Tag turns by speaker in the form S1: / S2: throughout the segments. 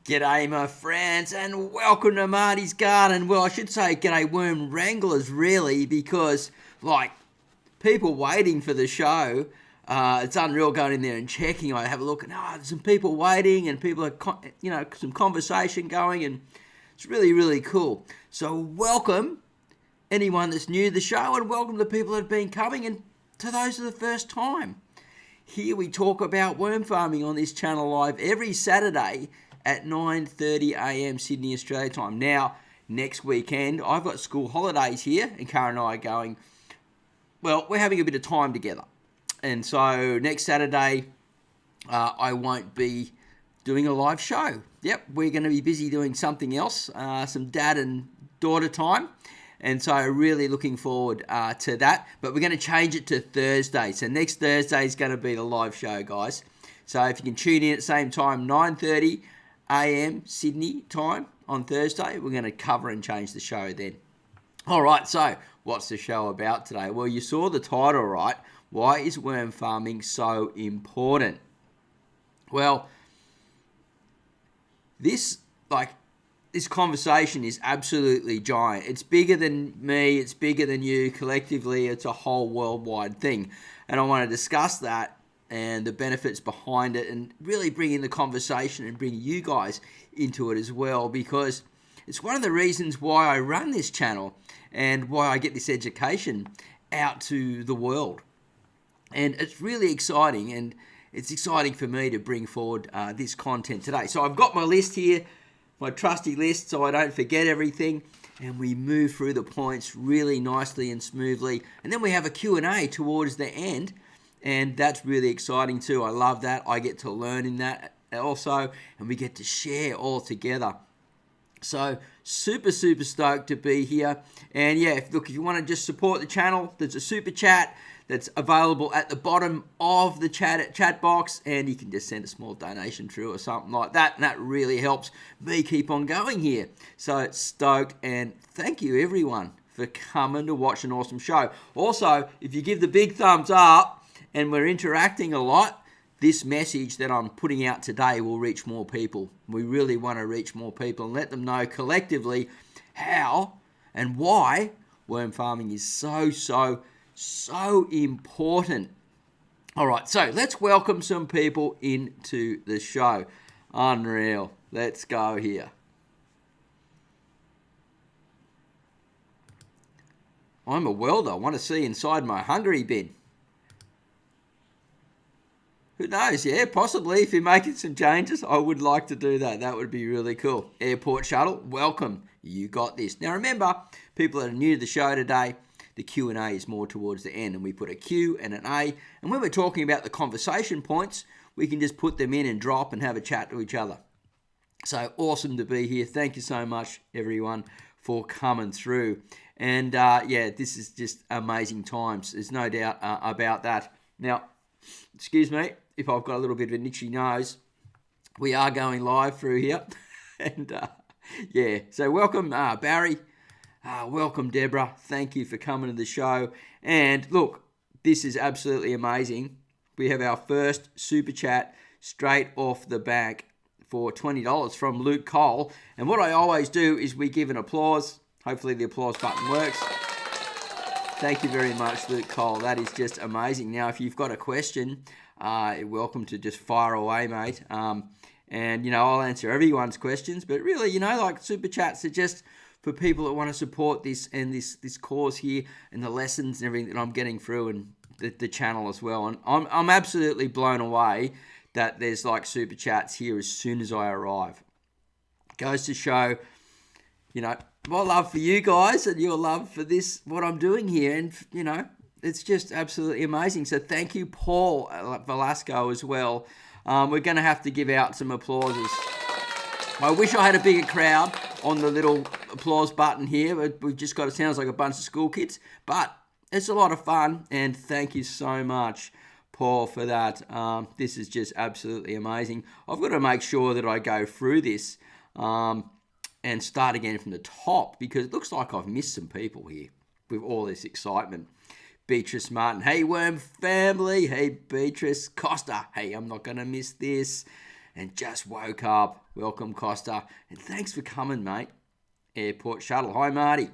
S1: G'day my friends and welcome to Marty's Garden. Well, I should say g'day worm wranglers really, because people waiting for the show, it's unreal going in there and checking. I have a look and there's some people waiting and people are, some conversation going, and it's really, really cool. So welcome anyone that's new to the show, and welcome to people that have been coming, and to those for the first time. Here we talk about worm farming on this channel live every Saturday at 9:30 a.m. Sydney, Australia time. Now, next weekend, I've got school holidays here, and Karen and I are going, we're having a bit of time together. And so next Saturday, I won't be doing a live show. Yep, we're going to be busy doing something else, some dad and daughter time. And so really looking forward to that. But we're going to change it to Thursday. So next Thursday is going to be the live show, guys. So if you can tune in at the same time, 9:30 a.m. Sydney time on Thursday, we're going to cover and change the show then. All right, so what's the show about today? Well, you saw the title, right? Why is worm farming so important? Well, this conversation is absolutely giant. It's bigger than me. It's bigger than you. Collectively, it's a whole worldwide thing. And I want to discuss that and the benefits behind it, and really bring in the conversation and bring you guys into it as well, because it's one of the reasons why I run this channel and why I get this education out to the world. And it's really exciting, and it's exciting for me to bring forward this content today. So I've got my list here, my trusty list, so I don't forget everything, and we move through the points really nicely and smoothly. And then we have a Q&A towards the end, and that's really exciting too. I love that. I get to learn in that also, and we get to share all together. So super, super stoked to be here. And yeah, if you want to just support the channel, there's a super chat that's available at the bottom of the chat box, and you can just send a small donation through or something like that, and that really helps me keep on going here. So stoked, and thank you everyone for coming to watch an awesome show. Also, if you give the big thumbs up and we're interacting a lot, this message that I'm putting out today will reach more people. We really want to reach more people and let them know collectively how and why worm farming is so important. All right, so let's welcome some people into the show. Unreal. Let's go here. I'm a welder. I want to see inside my hungry bin. Who knows? Yeah, possibly. If you're making some changes, I would like to do that. That would be really cool. Airport shuttle, welcome. You got this. Now remember, people that are new to the show today, the Q&A is more towards the end, and we put a Q and an A. And when we're talking about the conversation points, we can just put them in and drop and have a chat to each other. So awesome to be here. Thank you so much, everyone, for coming through. And this is just amazing times. There's no doubt about that. Now, excuse me if I've got a little bit of an itchy nose. We are going live through here. And so welcome Barry. Welcome Deborah. Thank you for coming to the show. And look, this is absolutely amazing. We have our first super chat straight off the back for $20 from Luke Cole. And what I always do is we give an applause. Hopefully the applause button works. Thank you very much, Luke Cole. That is just amazing. Now, if you've got a question, you're welcome to just fire away, mate. And I'll answer everyone's questions. But really, super chats are just for people that want to support this and this cause here, and the lessons and everything that I'm getting through, and the channel as well. And I'm absolutely blown away that there's super chats here as soon as I arrive. Goes to show, my love for you guys and your love for this, what I'm doing here. And, it's just absolutely amazing. So thank you, Paul Velasco, as well. We're going to have to give out some applauses. I wish I had a bigger crowd on the little applause button here. We've just got, it sounds like a bunch of school kids, but it's a lot of fun. And thank you so much, Paul, for that. This is just absolutely amazing. I've got to make sure that I go through this and start again from the top, because it looks like I've missed some people here with all this excitement. Beatrice Martin, hey Worm family, hey Beatrice Costa, hey, I'm not going to miss this. and just woke up. Welcome, Costa. And thanks for coming, mate. Airport Shuttle. Hi, Marty.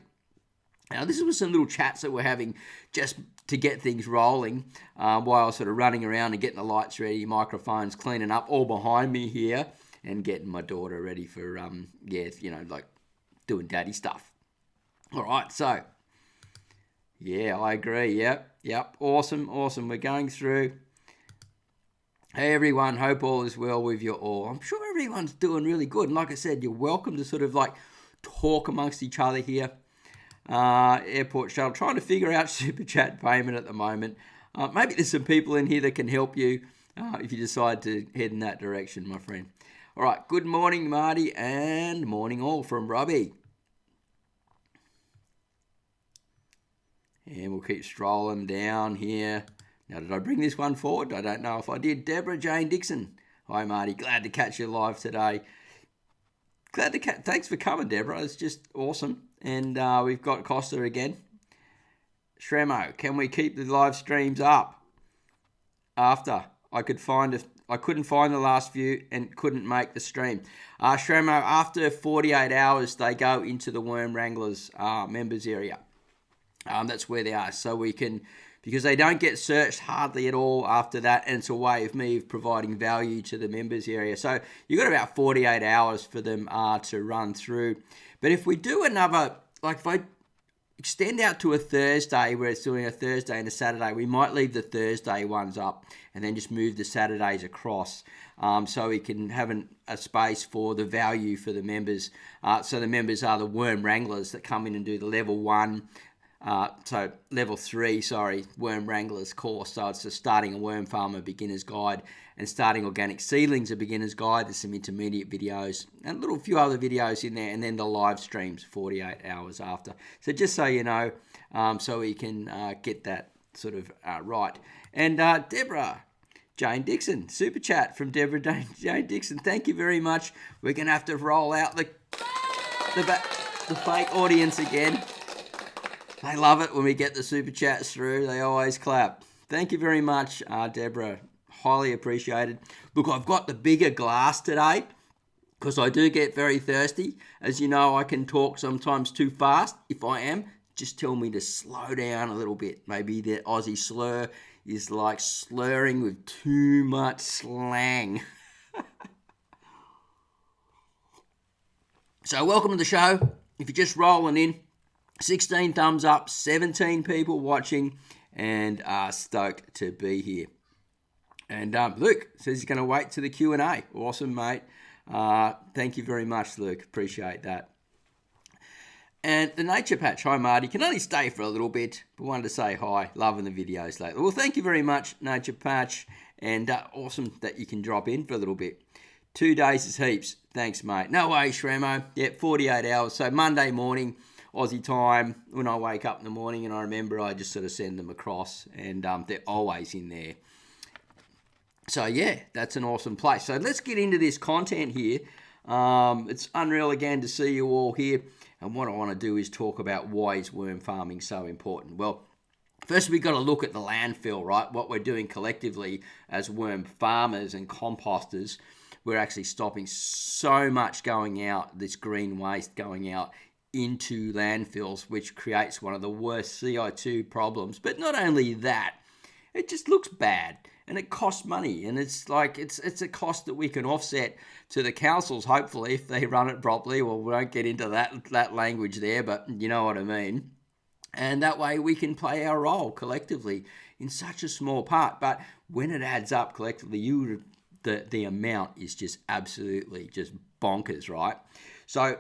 S1: Now, this was some little chats that we're having just to get things rolling while I was sort of running around and getting the lights ready, microphones, cleaning up all behind me here, and getting my daughter ready for, like doing daddy stuff. All right, so, yeah, I agree. Yep. Awesome. We're going through. Hey, everyone. Hope all is well with you all. I'm sure everyone's doing really good. And like I said, you're welcome to sort of like talk amongst each other here. Airport Shuttle, trying to figure out super chat payment at the moment. Maybe there's some people in here that can help you if you decide to head in that direction, my friend. All right, good morning, Marty, and morning all from Robbie. And we'll keep strolling down here. Now, did I bring this one forward? I don't know if I did. Deborah Jane Dixon. Hi, Marty. Glad to catch you live today. Thanks for coming, Deborah. It's just awesome. And we've got Costa again. Shremo, can we keep the live streams up? After I couldn't find the last few and couldn't make the stream. Shremo, after 48 hours, they go into the Worm Wranglers members area. That's where they are. So we can, because they don't get searched hardly at all after that, and it's a way of me providing value to the members area. So you've got about 48 hours for them to run through. But if we do another, like if I extend out to a Thursday where it's doing a Thursday and a Saturday, we might leave the Thursday ones up and then just move the Saturdays across so we can have a space for the value for the members. So the members are the Worm Wranglers that come in and do the level 1, level 3, Worm Wranglers course. So it's the Starting a Worm Farmer Beginner's Guide and Starting Organic Seedlings a Beginner's Guide. There's some intermediate videos and a few other videos in there, and then the live streams 48 hours after. So just so you know, so we can get that sort of right. And Deborah Jane Dixon, super chat from Deborah Jane Dixon. Thank you very much. We're going to have to roll out the fake audience again. They love it when we get the super chats through. They always clap. Thank you very much, Deborah. Highly appreciated. Look, I've got the bigger glass today because I do get very thirsty. As you know, I can talk sometimes too fast. If I am, just tell me to slow down a little bit. Maybe the Aussie slur is like slurring with too much slang. So welcome to the show. If you're just rolling in, 16 thumbs up, 17 people watching, and stoked to be here. And Luke says he's going to wait to the Q&A. Awesome, mate. Thank you very much, Luke. Appreciate that. And the Nature Patch. Hi, Marty. Can only stay for a little bit, but wanted to say hi. Loving the videos lately. Well, thank you very much, Nature Patch. And awesome that you can drop in for a little bit. 2 days is heaps. Thanks, mate. No way, Shremo. Yeah, 48 hours. So Monday morning, Aussie time, when I wake up in the morning and I remember, I just sort of send them across, and they're always in there. So yeah, that's an awesome place. So let's get into this content here. It's unreal again to see you all here. And what I want to do is talk about why is worm farming so important. Well, first we've got to look at the landfill, right? What we're doing collectively as worm farmers and composters, we're actually stopping so much going out, this green waste going out into landfills, which creates one of the worst CO2 problems. But not only that, it just looks bad. And it costs money, and it's a cost that we can offset to the councils, hopefully, if they run it properly. Well, we won't get into that language there, but you know what I mean. And that way we can play our role collectively in such a small part. But when it adds up collectively, the amount is just absolutely just bonkers, right? So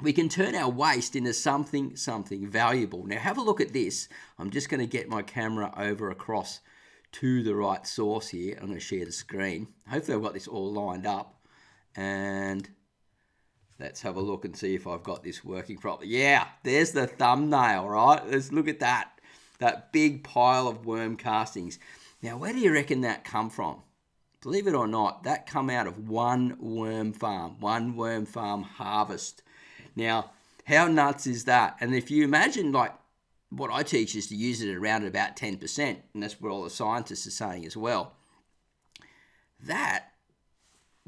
S1: we can turn our waste into something valuable. Now have a look at this. I'm just going to get my camera over across to the right source here. I'm going to share the screen. Hopefully I've got this all lined up, and let's have a look and see if I've got this working properly. Yeah, there's the thumbnail, right? Let's look at that big pile of worm castings. Now, where do you reckon that come from? Believe it or not, that come out of one worm farm harvest. Now, how nuts is that? And if you imagine, like, what I teach is to use it around about 10%, and that's what all the scientists are saying as well. That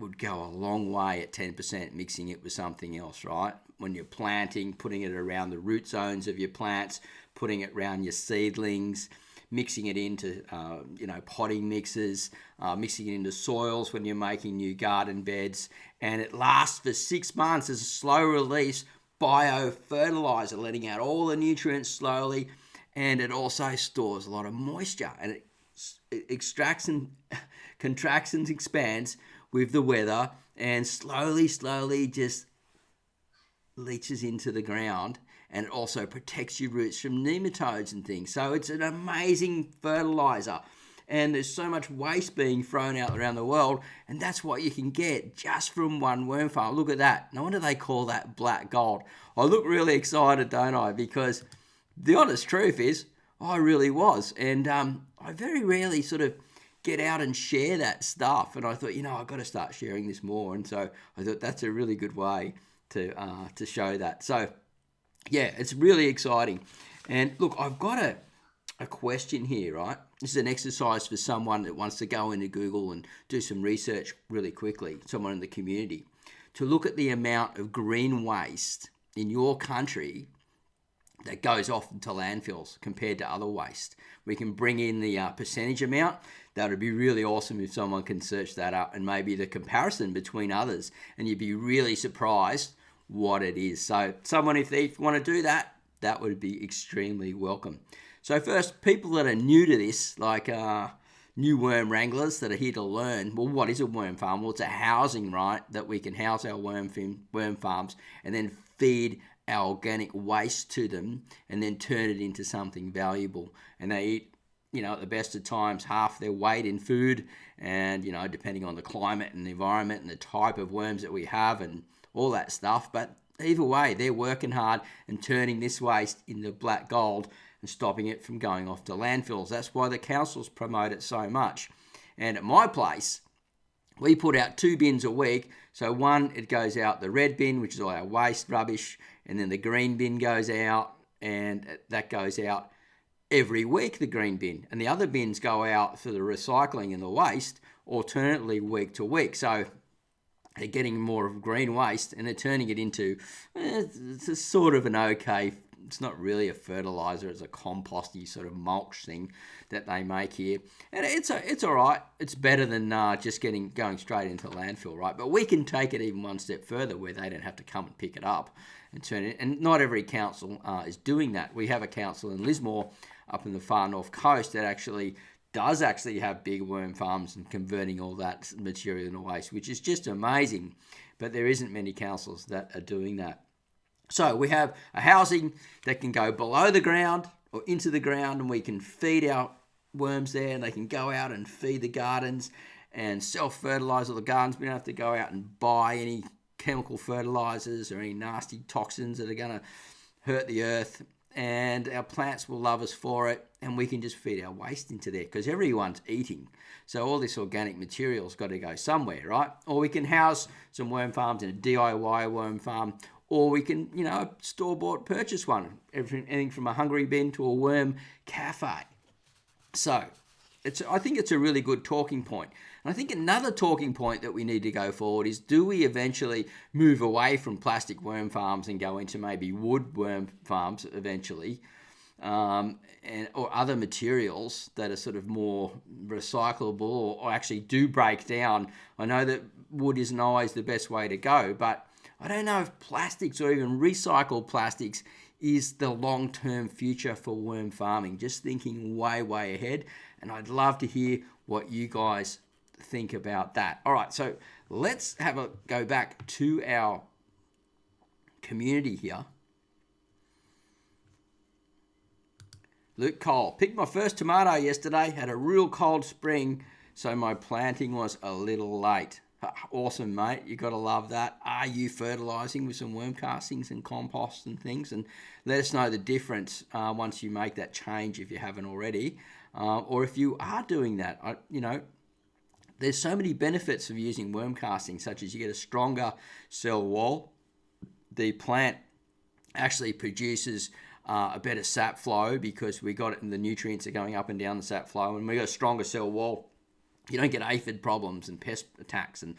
S1: would go a long way at 10% mixing it with something else, right? When you're planting, putting it around the root zones of your plants, putting it around your seedlings, mixing it into, potting mixes, mixing it into soils when you're making new garden beds. And it lasts for 6 months as a slow release biofertilizer, letting out all the nutrients slowly. And it also stores a lot of moisture, and it extracts and contracts and expands with the weather, and slowly just leaches into the ground, and it also protects your roots from nematodes and things. So it's an amazing fertilizer, and there's so much waste being thrown out around the world, and that's what you can get just from one worm farm. Look at that. No wonder they call that black gold. I look really excited, don't I? Because the honest truth is, I really was, and I very rarely sort of get out and share that stuff. And I thought, I've got to start sharing this more. And so I thought that's a really good way to show that. So yeah, it's really exciting. And look, I've got a question here, right? This is an exercise for someone that wants to go into Google and do some research really quickly, someone in the community, to look at the amount of green waste in your country that goes off into landfills compared to other waste. We can bring in the percentage amount. That would be really awesome if someone can search that up, and maybe the comparison between others, and you'd be really surprised what it is. So someone, if they want to do that, that would be extremely welcome. So first, people that are new to this, like new worm wranglers that are here to learn, well, what is a worm farm? Well, it's a housing, right, that we can house our worm farms and then feed our organic waste to them and then turn it into something valuable. And they eat, at the best of times, half their weight in food, and, depending on the climate and the environment and the type of worms that we have and all that stuff. But either way, they're working hard and turning this waste into black gold and stopping it from going off to landfills. That's why the councils promote it so much. And at my place, we put out 2 bins a week. So one, it goes out the red bin, which is all our waste rubbish, and then the green bin goes out, and that goes out every week, the green bin. And the other bins go out for the recycling and the waste, alternately week to week. So they're getting more of green waste, and they're turning it into it's a sort of an okay, it's not really a fertilizer, it's a composty sort of mulch thing that they make here. And it's all right. It's better than just going straight into landfill, right? But we can take it even one step further, where they don't have to come and pick it up and turn it. And not every council is doing that. We have a council in Lismore up in the far north coast that does have big worm farms and converting all that material into waste, which is just amazing. But there isn't many councils that are doing that. So we have a housing that can go below the ground or into the ground, and we can feed our worms there, and they can go out and feed the gardens and self-fertilize all the gardens. We don't have to go out and buy any chemical fertilizers or any nasty toxins that are going to hurt the earth. And our plants will love us for it, and we can just feed our waste into there because everyone's eating. So all this organic material's got to go somewhere, right? Or we can house some worm farms in a DIY worm farm, or we can, store-bought purchase one. Anything from a hungry bin to a worm cafe. So I think it's a really good talking point. And I think another talking point that we need to go forward is, do we eventually move away from plastic worm farms and go into maybe wood worm farms eventually, or other materials that are sort of more recyclable or actually do break down? I know that wood isn't always the best way to go, but I don't know if plastics or even recycled plastics is the long-term future for worm farming. Just thinking way, way ahead. And I'd love to hear what you guys think about that. All right, so let's go back to our community here. Luke Cole, picked my first tomato yesterday, had a real cold spring, so my planting was a little late. Awesome, mate. You got to love that. Are you fertilizing with some worm castings and compost and things? And let us know the difference once you make that change, if you haven't already, or if you are doing that. There's so many benefits of using worm casting, such as you get a stronger cell wall. The plant actually produces a better sap flow because we got it, and the nutrients are going up and down the sap flow, and we got a stronger cell wall. You don't get aphid problems and pest attacks and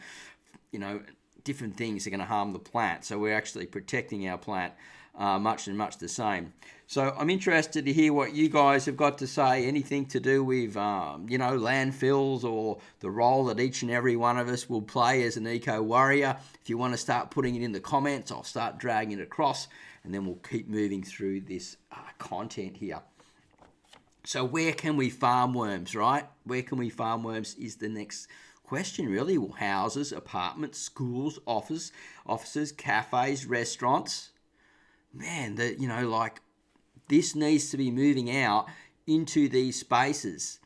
S1: different things are going to harm the plant. So we're actually protecting our plant much the same. So I'm interested to hear what you guys have got to say, anything to do with, landfills or the role that each and every one of us will play as an eco-warrior. If you want to start putting it in the comments, I'll start dragging it across, and then we'll keep moving through this content here. So where can we farm worms, right? Where can we farm worms is the next question, really. Well, houses, apartments, schools, offices, cafes, restaurants. Man, this needs to be moving out into these spaces.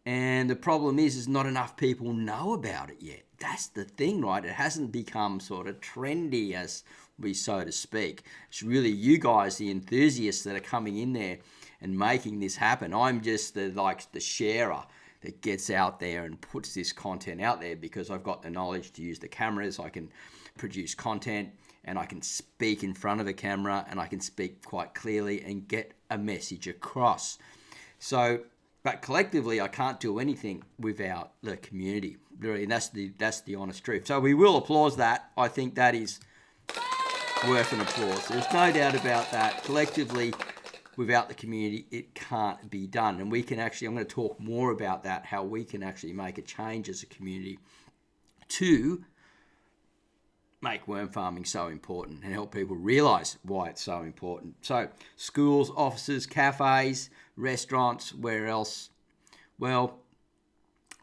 S1: And the problem is not enough people know about it yet. That's the thing, right? It hasn't become sort of trendy, as we so to speak. It's really you guys, the enthusiasts, that are coming in there and making this happen. I'm just the sharer that gets out there and puts this content out there because I've got the knowledge to use the cameras. I can produce content, and I can speak in front of a camera, and I can speak quite clearly and get a message across. So, but collectively, I can't do anything without the community. Really, and that's the honest truth. So we will applaud that. I think that is worth an applause. There's no doubt about that. Collectively, without the community, it can't be done. And we can actually, I'm going to talk more about that, how we can actually make a change as a community to make worm farming so important and help people realize why it's so important. So schools, offices, cafes, restaurants, where else? Well,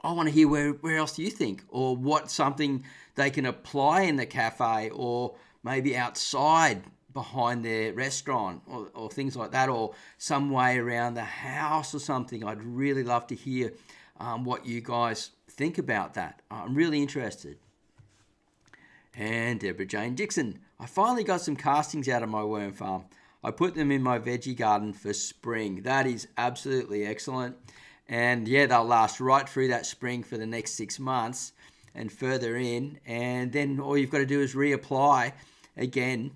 S1: I want to hear where else do you think, or what's something they can apply in the cafe, or maybe outside behind their restaurant, or things like that, or some way around the house or something. I'd really love to hear what you guys think about that. I'm really interested. And Deborah Jane Dixon, I finally got some castings out of my worm farm. I put them in my veggie garden for spring. That is absolutely excellent. And yeah, they'll last right through that spring for the next 6 months and further in. And then all you've got to do is reapply again,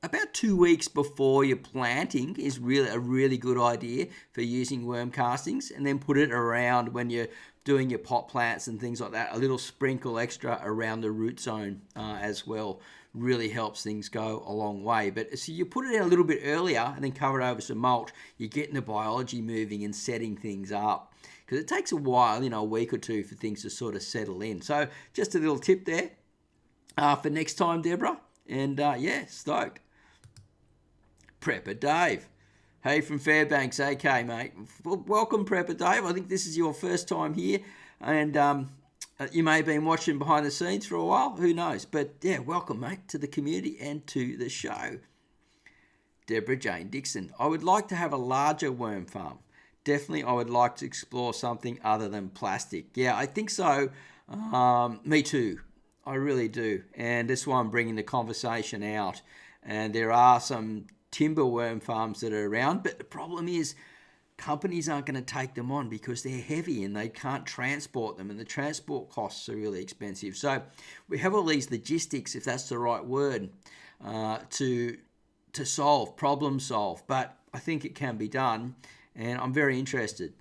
S1: about 2 weeks before your planting is really a really good idea for using worm castings, and then put it around when you're doing your pot plants and things like that. A little sprinkle extra around the root zone as well really helps things go a long way. But so you put it in a little bit earlier and then cover it over some mulch, you're getting the biology moving and setting things up, because it takes a while, a week or two, for things to sort of settle in. So just a little tip there for next time, Deborah. And stoked. Prepper Dave. Hey, from Fairbanks. Okay, mate. Welcome, Prepper Dave. I think this is your first time here, and you may have been watching behind the scenes for a while. Who knows? But yeah, welcome, mate, to the community and to the show. Deborah Jane Dixon. I would like to have a larger worm farm. Definitely, I would like to explore something other than plastic. Yeah, I think so. Me too. I really do. And that's why I'm bringing the conversation out. And there are some timber worm farms that are around, but the problem is companies aren't going to take them on because they're heavy and they can't transport them, and the transport costs are really expensive. So we have all these logistics, if that's the right word, to problem solve. But I think it can be done, and I'm very interested.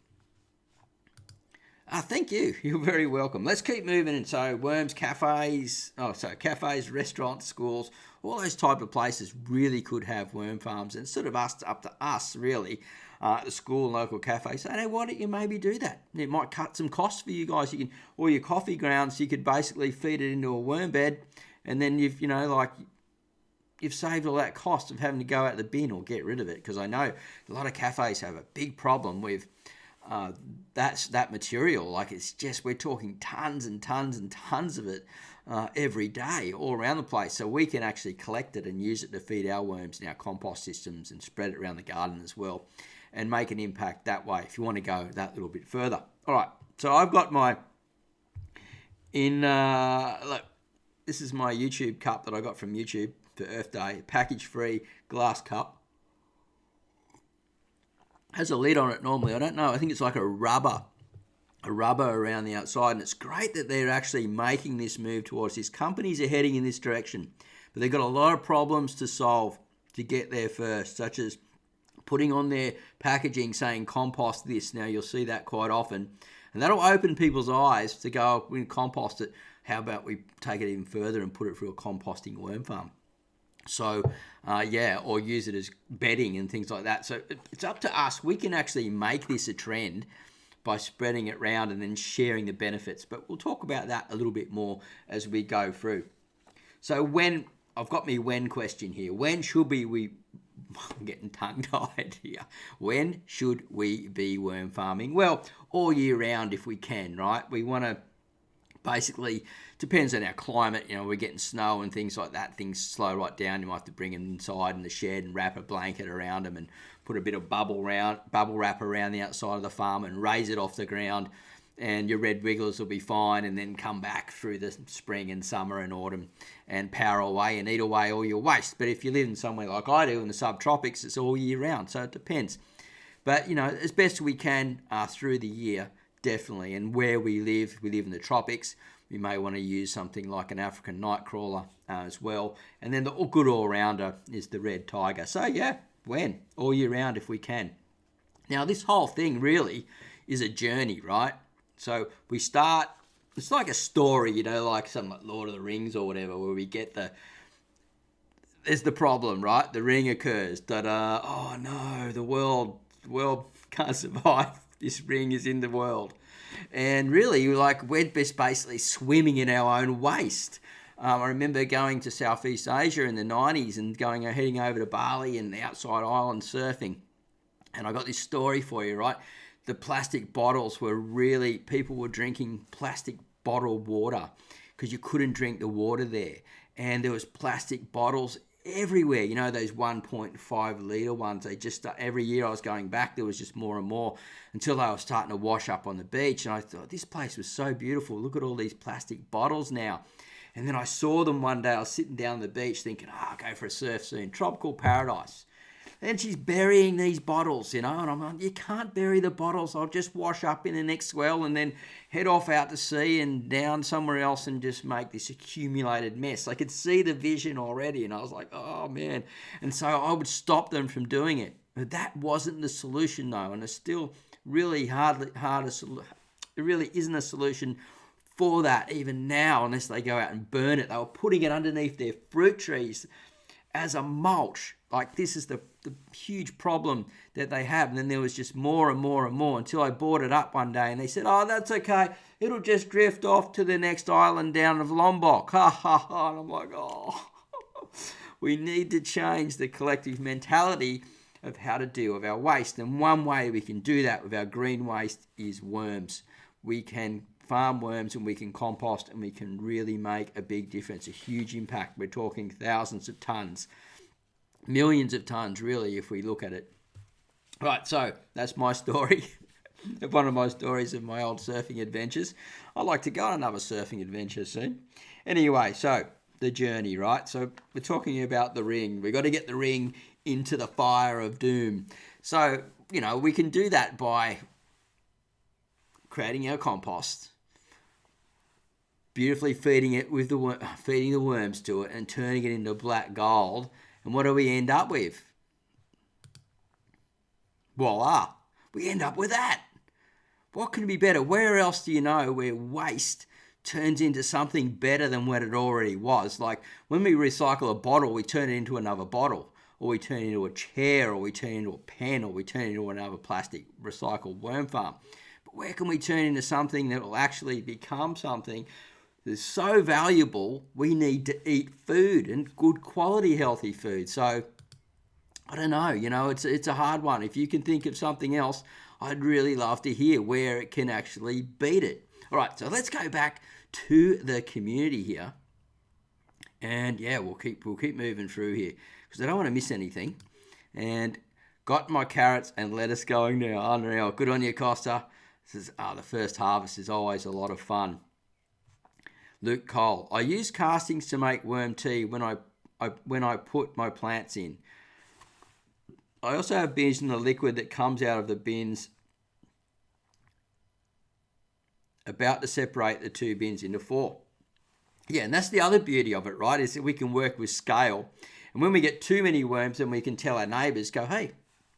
S1: Thank you. You're very welcome. Let's keep moving. And so worms, cafes, restaurants, schools, all those type of places really could have worm farms, and sort of up to us really, the school and local cafes. So, hey, why don't you maybe do that? It might cut some costs for you guys. You can, all your coffee grounds, you could basically feed it into a worm bed, and then you've saved all that cost of having to go out the bin or get rid of it. Because I know a lot of cafes have a big problem with that material. Like, it's just, we're talking tons and tons and tons of it every day all around the place. So we can actually collect it and use it to feed our worms in our compost systems and spread it around the garden as well, and make an impact that way if you want to go that little bit further. All right, so I've got look, this is my YouTube cup that I got from YouTube for Earth Day, package-free glass cup. Has a lid on it normally. I don't know. I think it's like a rubber around the outside. And it's great that they're actually making this move towards this. Companies are heading in this direction, but they've got a lot of problems to solve to get there first, such as putting on their packaging saying compost this. Now, you'll see that quite often. And that'll open people's eyes to go, we can compost it. How about we take it even further and put it through a composting worm farm? So, or use it as bedding and things like that. So it's up to us. We can actually make this a trend by spreading it around and then sharing the benefits. But we'll talk about that a little bit more as we go through. So I've got my when question here. When should we I'm getting tongue-tied here. When should we be worm farming? Well, all year round if we can, right? We want to basically, depends on our climate, we're getting snow and things like that. Things slow right down. You might have to bring them inside in the shed and wrap a blanket around them and put a bit of bubble wrap around the outside of the farm and raise it off the ground. And your red wigglers will be fine, and then come back through the spring and summer and autumn and power away and eat away all your waste. But if you live in somewhere like I do in the subtropics, it's all year round, so it depends. But, as best we can through the year, definitely. And where we live in the tropics, we may want to use something like an African nightcrawler as well. And then the good all-rounder is the red tiger. So, yeah, when? All year round if we can. Now, this whole thing really is a journey, right? So we start, it's like a story, like something like Lord of the Rings or whatever, where we get there's the problem, right? The ring occurs, oh no, the world can't survive. This ring is in the world. And really, we're just basically swimming in our own waste. I remember going to Southeast Asia in the 90s and heading over to Bali and the outside island surfing. And I got this story for you, right? The plastic bottles people were drinking plastic bottled water because you couldn't drink the water there. And there was plastic bottles everywhere, those 1.5 litre ones. Every year I was going back, there was just more and more until they were starting to wash up on the beach. And I thought, this place was so beautiful. Look at all these plastic bottles now. And then I saw them one day. I was sitting down on the beach thinking, I'll go for a surf soon. Tropical paradise. And she's burying these bottles, and I'm like, you can't bury the bottles. I'll just wash up in the next swell and then head off out to sea and down somewhere else and just make this accumulated mess. I could see the vision already, and I was like, oh, man. And so I would stop them from doing it. But that wasn't the solution, though, and it's still really hard. It really isn't a solution for that even now unless they go out and burn it. They were putting it underneath their fruit trees as a mulch. This is the huge problem that they have. And then there was just more and more and more until I brought it up one day and they said, oh, that's okay. It'll just drift off to the next island down of Lombok. Ha, ha, ha. And I'm like, oh, we need to change the collective mentality of how to deal with our waste. And one way we can do that with our green waste is worms. We can farm worms and we can compost and we can really make a big difference, a huge impact. We're talking thousands of tons. Millions of tons, really, if we look at it. Right, so that's my story. One of my stories of my old surfing adventures. I'd like to go on another surfing adventure soon. Anyway, so the journey, right? So we're talking about the ring. We've got to get the ring into the fire of doom. So, we can do that by creating our compost, beautifully feeding the worms to it and turning it into black gold. And what do we end up with? Voila, we end up with that. What can be better? Where else do you know where waste turns into something better than what it already was? Like when we recycle a bottle, we turn it into another bottle, or we turn it into a chair, or we turn it into a pen, or we turn it into another plastic recycled worm farm. But where can we turn into something that will actually become something that's so valuable? We need to eat food, and good quality healthy food. So I don't know, it's a hard one. If you can think of something else, I'd really love to hear where it can actually beat it. All right, so let's go back to the community here. And yeah, we'll keep moving through here because I don't want to miss anything. And got my carrots and lettuce going now. Unreal. Good on you, Costa. This is the first harvest is always a lot of fun. Luke Cole. I use castings to make worm tea when I put my plants in. I also have bins in the liquid that comes out of the bins. About to separate the two bins into 4. Yeah, and that's the other beauty of it, right? Is that we can work with scale. And when we get too many worms, then we can tell our neighbours, go, hey,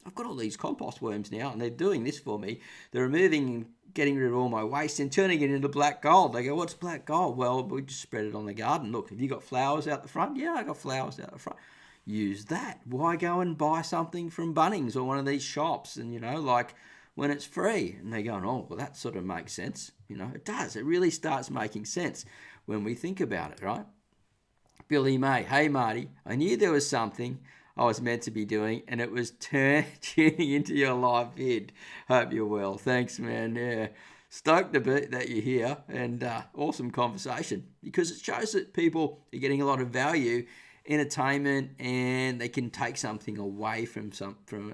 S1: I've got all these compost worms now, and they're doing this for me. They're removing and getting rid of all my waste and turning it into black gold. They go, what's black gold? Well, we just spread it on the garden. Look, have you got flowers out the front? Yeah, I got flowers out the front. Use that. Why go and buy something from Bunnings or one of these shops and, like when it's free? And they're going, oh, well, that sort of makes sense. It does. It really starts making sense when we think about it, right? Billy May, hey, Marty, I knew there was something I was meant to be doing, and it was tuning into your live vid. Hope you're well. Thanks, man. Yeah, stoked a bit that you're here, and awesome conversation, because it shows that people are getting a lot of value, entertainment, and they can take something away from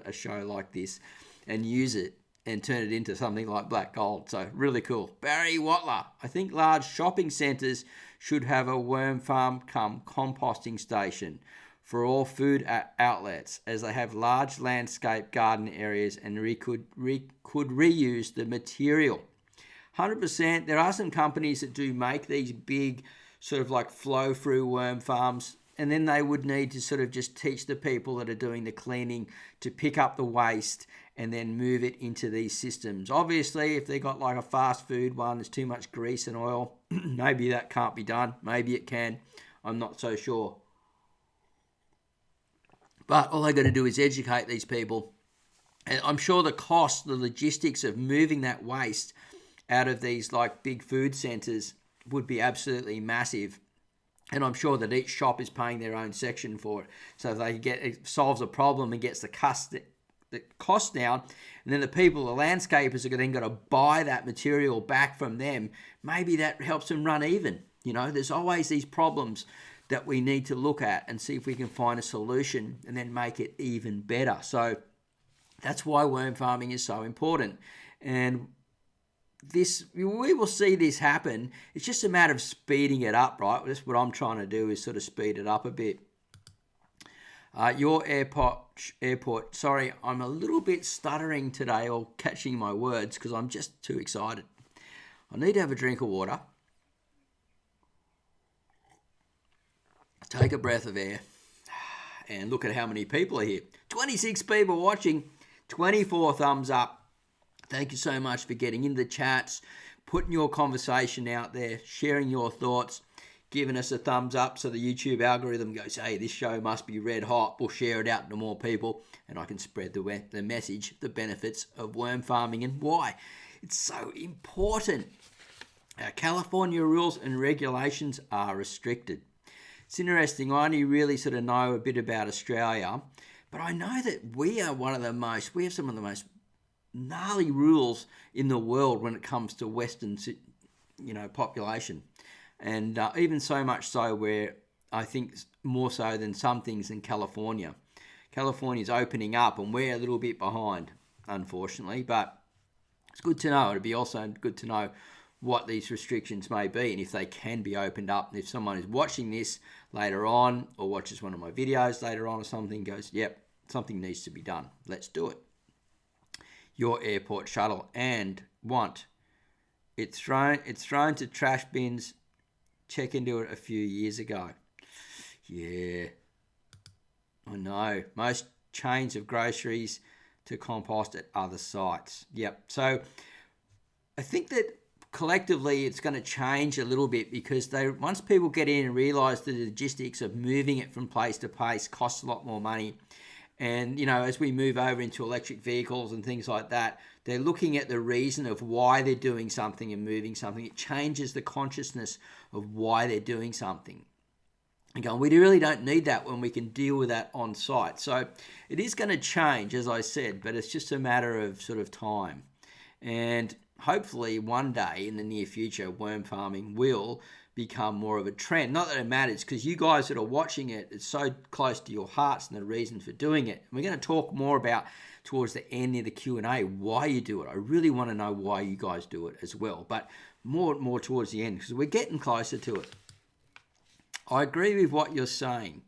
S1: a show like this and use it and turn it into something like black gold. So really cool. Barry Watler, I think large shopping centres should have a worm farm cum composting station for all food outlets, as they have large landscape garden areas and could reuse the material. 100%. There are some companies that do make these big sort of like flow through worm farms, and then they would need to sort of just teach the people that are doing the cleaning to pick up the waste and then move it into these systems. Obviously, if they got like a fast food one, there's too much grease and oil, maybe that can't be done. Maybe it can. I'm not so sure. But all they got to do is educate these people. And I'm sure the cost, the logistics of moving that waste out of these like big food centres would be absolutely massive. And I'm sure that each shop is paying their own section for it. So if it solves a problem and gets the cost down, and then the people, the landscapers, are then got to buy that material back from them, maybe that helps them run even. There's always these problems that we need to look at and see if we can find a solution and then make it even better. So that's why worm farming is so important. And we will see this happen. It's just a matter of speeding it up, right? That's what I'm trying to do, is sort of speed it up a bit. Your airport. Sorry, I'm a little bit stuttering today or catching my words because I'm just too excited. I need to have a drink of water. Take a breath of air and look at how many people are here. 26 people watching, 24 thumbs up. Thank you so much for getting into the chats, putting your conversation out there, sharing your thoughts, giving us a thumbs up so the YouTube algorithm goes, hey, this show must be red hot. We'll share it out to more people and I can spread the message, the benefits of worm farming and why it's so important. California rules and regulations are restricted. It's interesting. I only really sort of know a bit about Australia, but I know that we have some of the most gnarly rules in the world when it comes to Western, population. And even so much so where I think more so than some things in California. California's opening up and we're a little bit behind, unfortunately, but it's good to know. It'd be also good to know what these restrictions may be and if they can be opened up. And if someone is watching this later on or watches one of my videos later on or something, goes, yep, something needs to be done. Let's do it. Your airport shuttle and it's thrown to trash bins. Check into it a few years ago. Yeah, I know. Most chains of groceries to compost at other sites. Yep. So I think that collectively it's going to change a little bit because once people get in and realise the logistics of moving it from place to place costs a lot more money. And, as we move over into electric vehicles and things like that, they're looking at the reason of why they're doing something and moving something. It changes the consciousness of why they're doing something. And going, we really don't need that when we can deal with that on site. So it is going to change, as I said, but it's just a matter of sort of time. And hopefully one day in the near future, worm farming will become more of a trend. Not that it matters, because you guys that are watching it, it's so close to your hearts and the reasons for doing it. And we're going to talk more about towards the end of the Q&A why you do it. I really want to know why you guys do it as well, but more towards the end because we're getting closer to it. I agree with what you're saying.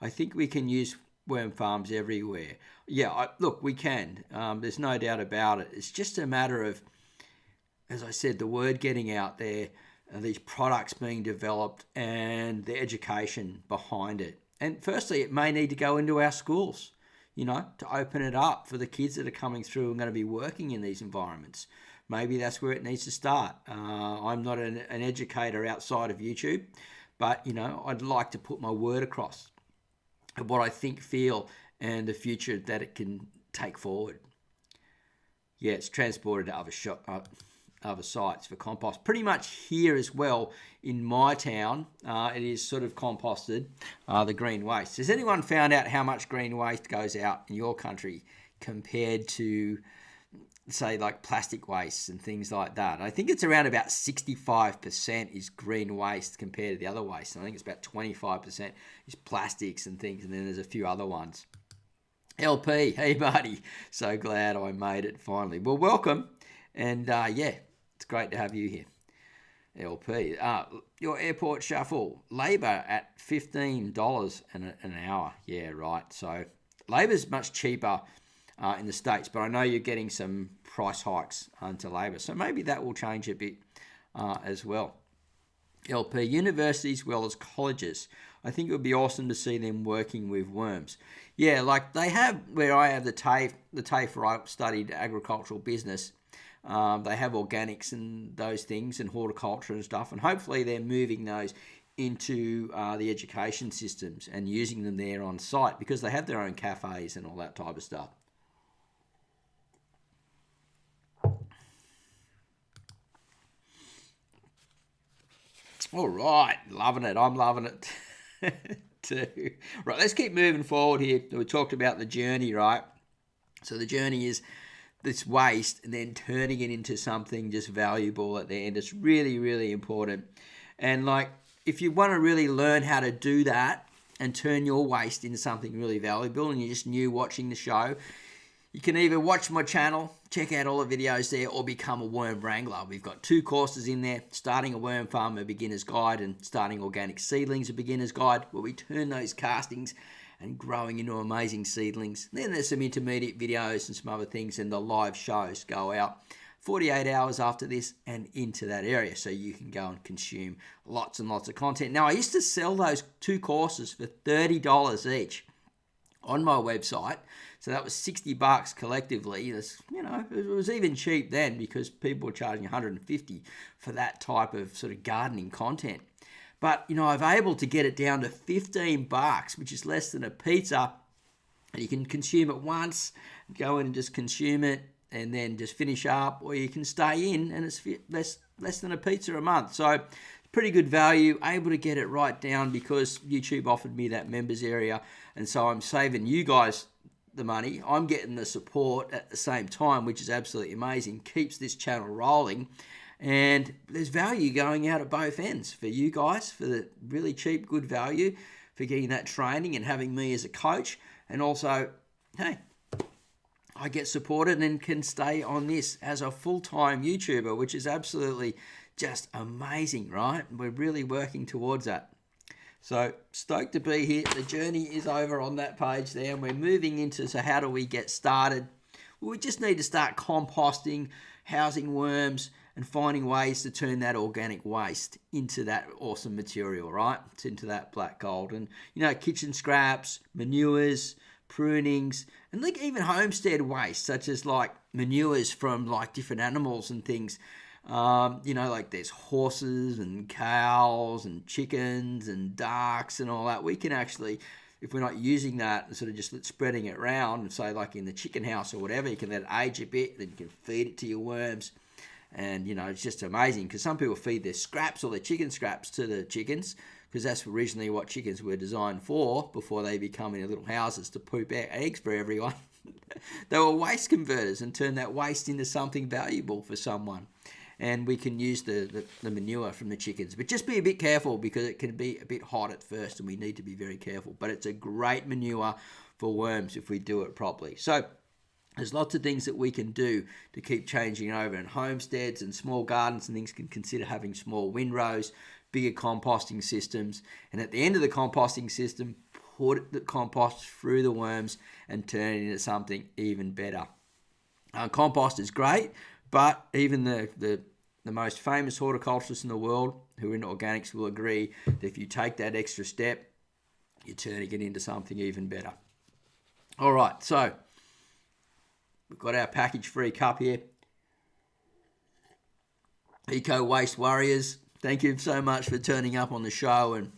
S1: I think we can use worm farms everywhere. Yeah, look, we can. There's no doubt about it. It's just a matter of, as I said, the word getting out there, these products being developed and the education behind it. And firstly, it may need to go into our schools. to open it up for the kids that are coming through and going to be working in these environments. Maybe that's where it needs to start. I'm not an educator outside of YouTube, but, I'd like to put my word across of what I think, feel, and the future that it can take forward. Yeah, it's transported to other sites for compost. Pretty much here as well in my town, it is sort of composted, the green waste. Has anyone found out how much green waste goes out in your country compared to, say, like plastic waste and things like that? I think it's around about 65% is green waste compared to the other waste. And I think it's about 25% is plastics and things, and then there's a few other ones. LP, hey buddy, so glad I made it finally. Well, welcome, and it's great to have you here. LP, your airport shuffle, labour at $15 an hour. Yeah, right. So labour's much cheaper in the States, but I know you're getting some price hikes onto labour, so maybe that will change a bit as well. LP, universities as well as colleges. I think it would be awesome to see them working with worms. Yeah, like they have, where I have the TAFE where I studied agricultural business, they have organics and those things and horticulture and stuff, and hopefully they're moving those into the education systems and using them there on site because they have their own cafes and all that type of stuff. All right, loving it. I'm loving it too. Right, let's keep moving forward here. We talked about the journey, right? So the journey is this waste and then turning it into something just valuable at the end. It's really, really important. And like, if you want to really learn how to do that and turn your waste into something really valuable and you're just new watching the show, you can either watch my channel, check out all the videos there, or become a worm wrangler. We've got 2 courses in there, Starting a Worm Farm, a beginner's guide, and Starting Organic Seedlings, a beginner's guide, where we turn those castings and growing into amazing seedlings. Then there's some intermediate videos and some other things, and the live shows go out 48 hours after this and into that area, so you can go and consume lots and lots of content. Now, I used to sell those 2 courses for $30 each on my website. So that was $60 collectively. That's, it was even cheap then because people were charging $150 for that type of sort of gardening content. But, I've able to get it down to $15, which is less than a pizza. And you can consume it once, go in and just consume it, and then just finish up, or you can stay in and it's less than a pizza a month. So pretty good value, able to get it right down because YouTube offered me that members area, and so I'm saving you guys the money. I'm getting the support at the same time, which is absolutely amazing. Keeps this channel rolling, and there's value going out at both ends for you guys, for the really cheap, good value, for getting that training and having me as a coach, and also, hey, I get supported and can stay on this as a full-time YouTuber, which is absolutely just amazing, right? We're really working towards that. So stoked to be here. The journey is over on that page there, and we're moving into, so how do we get started? Well, we just need to start composting, housing worms, and finding ways to turn that organic waste into that awesome material, right? It's into that black gold. And, kitchen scraps, manures, prunings, and like even homestead waste, such as like manures from like different animals and things. Like there's horses and cows and chickens and ducks and all that. We can actually, if we're not using that and sort of just spreading it around, and say like in the chicken house or whatever, you can let it age a bit, then you can feed it to your worms. And, it's just amazing because some people feed their scraps or their chicken scraps to the chickens because that's originally what chickens were designed for before they become in little houses to poop out eggs for everyone. They were waste converters and turned that waste into something valuable for someone. And we can use the manure from the chickens. But just be a bit careful because it can be a bit hot at first and we need to be very careful. But it's a great manure for worms if we do it properly. So there's lots of things that we can do to keep changing over. And homesteads and small gardens and things can consider having small windrows, bigger composting systems. And at the end of the composting system, put the compost through the worms and turn it into something even better. Compost is great, but even the most famous horticulturists in the world who are into organics will agree that if you take that extra step, you're turning it into something even better. All right, so we've got our package-free cup here. Eco Waste Warriors, thank you so much for turning up on the show, and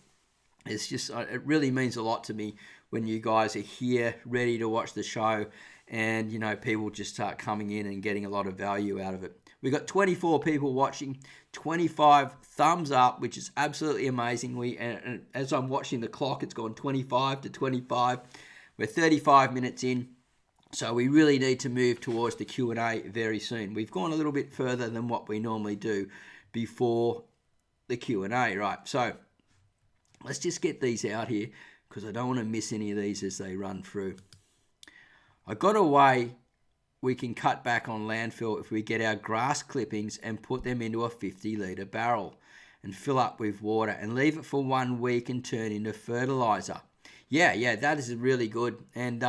S1: it really means a lot to me when you guys are here ready to watch the show, and people just start coming in and getting a lot of value out of it. We've got 24 people watching, 25 thumbs up, which is absolutely amazing. And as I'm watching the clock, it's gone 25 to 25. We're 35 minutes in. So we really need to move towards the Q&A very soon. We've gone a little bit further than what we normally do before the Q&A, right? So let's just get these out here because I don't want to miss any of these as they run through. I got a way we can cut back on landfill if we get our grass clippings and put them into a 50-litre barrel and fill up with water and leave it for 1 week and turn into fertilizer. Yeah, that is really good. And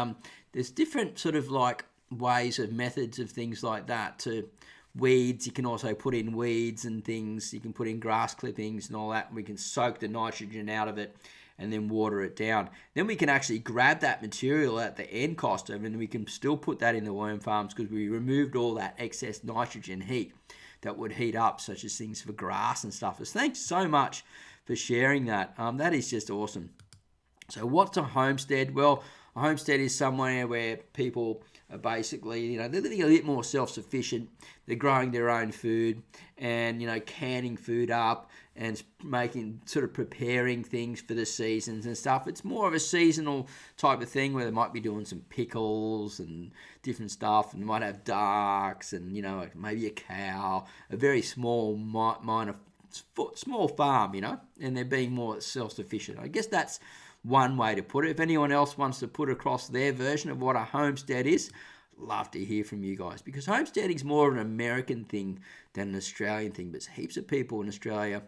S1: there's different sort of like ways of methods of things like that. To weeds, you can also put in weeds and things. You can put in grass clippings and all that. And we can soak the nitrogen out of it and then water it down. Then we can actually grab that material at the end cost of it, and we can still put that in the worm farms because we removed all that excess nitrogen heat that would heat up, such as things for grass and stuff. So thanks so much for sharing that. That is just awesome. So what's a homestead? Well, a homestead is somewhere where people are basically, they're living a bit more self-sufficient. They're growing their own food and, canning food up and preparing things for the seasons and stuff. It's more of a seasonal type of thing where they might be doing some pickles and different stuff, and they might have ducks and, maybe a cow, a very small small farm, and they're being more self-sufficient. I guess that's one way to put it. If anyone else wants to put across their version of what a homestead is, love to hear from you guys, because homesteading is more of an American thing than an Australian thing, but heaps of people in Australia